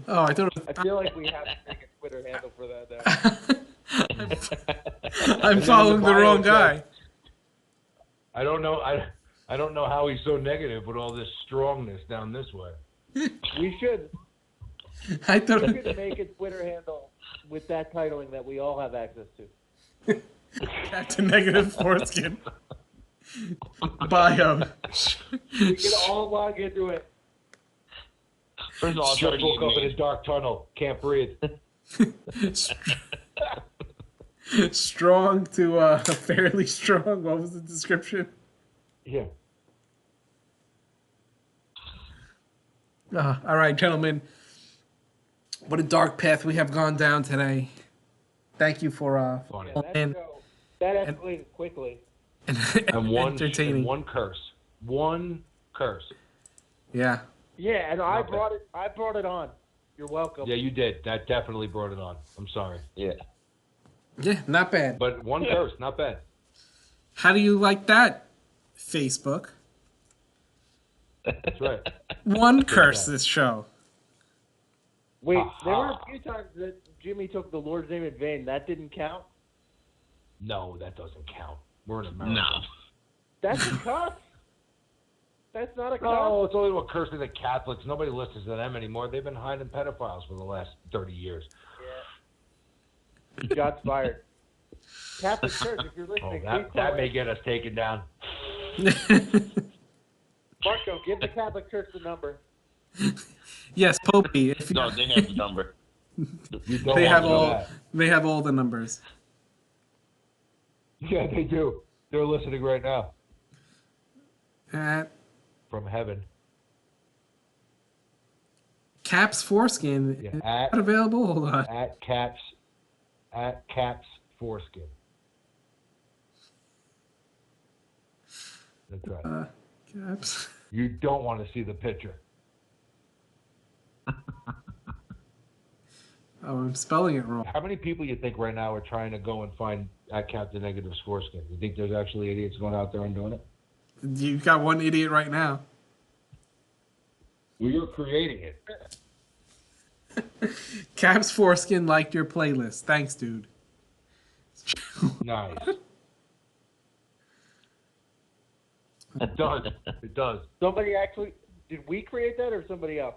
Oh, I thought. I feel like we have to make a Twitter handle for that now. I'm following the wrong guy. I don't know. I don't know how he's so negative with all this strongness down this way. We should. I thought we could make a Twitter handle with that titling that we all have access to. Captain Negative foreskin. Bio. We can all log into it. First of all, just woke up in a dark tunnel. Can't breathe. Strong to fairly strong. What was the description? Yeah. All right, gentlemen. What a dark path we have gone down today. Thank you for that escalated quickly. And one entertaining. And one curse. One curse. Yeah. Yeah, and I brought it on. You're welcome. Yeah, you did. That definitely brought it on. I'm sorry. Yeah. Yeah, not bad. But one curse, not bad. How do you like that, Facebook? That's right. One curse this show. Wait, there were a few times that Jimmy took the Lord's name in vain. That didn't count? No, that doesn't count. We're in America. No. That's a cuss. That's not a cuss. No, it's only a curse to the Catholics. Nobody listens to them anymore. They've been hiding pedophiles for the last 30 years. Yeah. Shots fired. Catholic Church, if you're listening, that may get us taken down. Marco, give the Catholic Church the number. Yes, Popey. No, they have the number. They have all the numbers. Yeah, they do. They're listening right now. From heaven. Caps foreskin. Yeah, is that available? Hold on. At Caps foreskin. That's right. Caps. You don't want to see the picture. Oh, I'm spelling it wrong. How many people you think right now are trying to go and find at Captain Negative's foreskin? You think there's actually idiots going out there and doing it? You got one idiot right now. Well, you're creating it. Caps foreskin liked your playlist. Thanks, dude. Nice. It does. It does. Somebody actually... Did we create that or somebody else?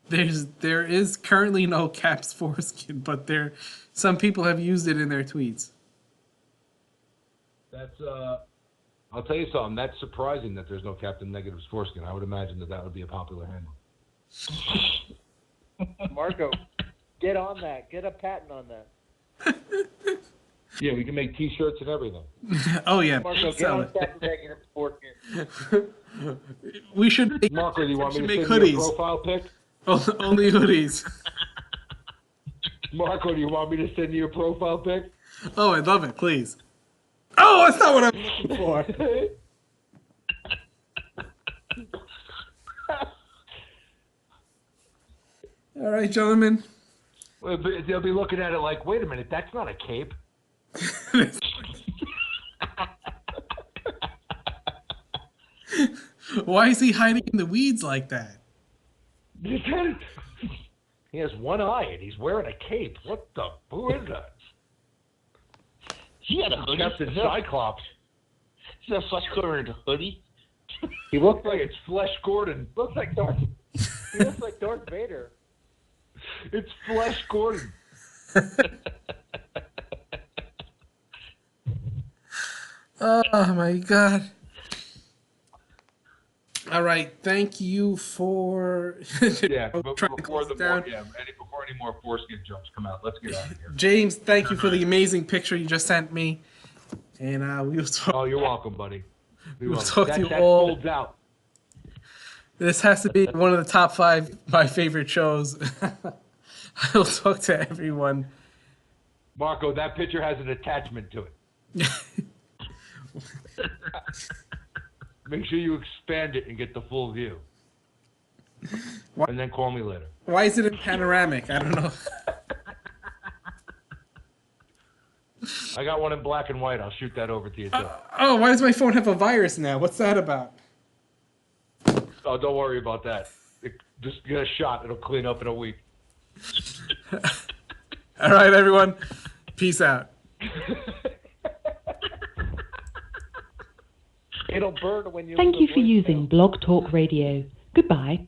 There is currently no Caps foreskin, but some people have used it in their tweets. That's I'll tell you something. That's surprising that there's no Captain Negative's foreskin. I would imagine that would be a popular handle. Marco, get on that. Get a patent on that. Yeah, we can make T-shirts and everything. Oh yeah, Marco, get on Captain Negative's foreskin. We should make, Marco, do you want me to make send hoodies. you a profile pic? Only hoodies. Marco, do you want me to send you a profile pic? Oh, I'd love it, please. Oh, that's not what I'm looking for. All right, gentlemen. Well, they'll be looking at it like, wait a minute, that's not a cape. Why is he hiding in the weeds like that? He has one eye and he's wearing a cape. What the? Who is that? He had a hoodie. Captain Cyclops. Is that a flesh-colored hoodie? He looks like it's Flesh Gordon. Looks like Darth. He looks like Darth Vader. It's Flesh Gordon. Oh my God. All right, thank you for yeah, but before any more foreskin jokes come out, let's get out of here. James, thank you for the amazing picture you just sent me. And we will talk. Oh, you're welcome, buddy. We'll talk to you all. Folds out. This has to be one of the top 5 my favorite shows. I will talk to everyone. Marco, that picture has an attachment to it. Make sure you expand it and get the full view. And then call me later. Why is it in panoramic? I don't know. I got one in black and white. I'll shoot that over to you, too. Why does my phone have a virus now? What's that about? Oh, don't worry about that. Just get a shot. It'll clean up in a week. All right, everyone. Peace out. It'll burn when you. Thank you for using Blog Talk Radio. Goodbye.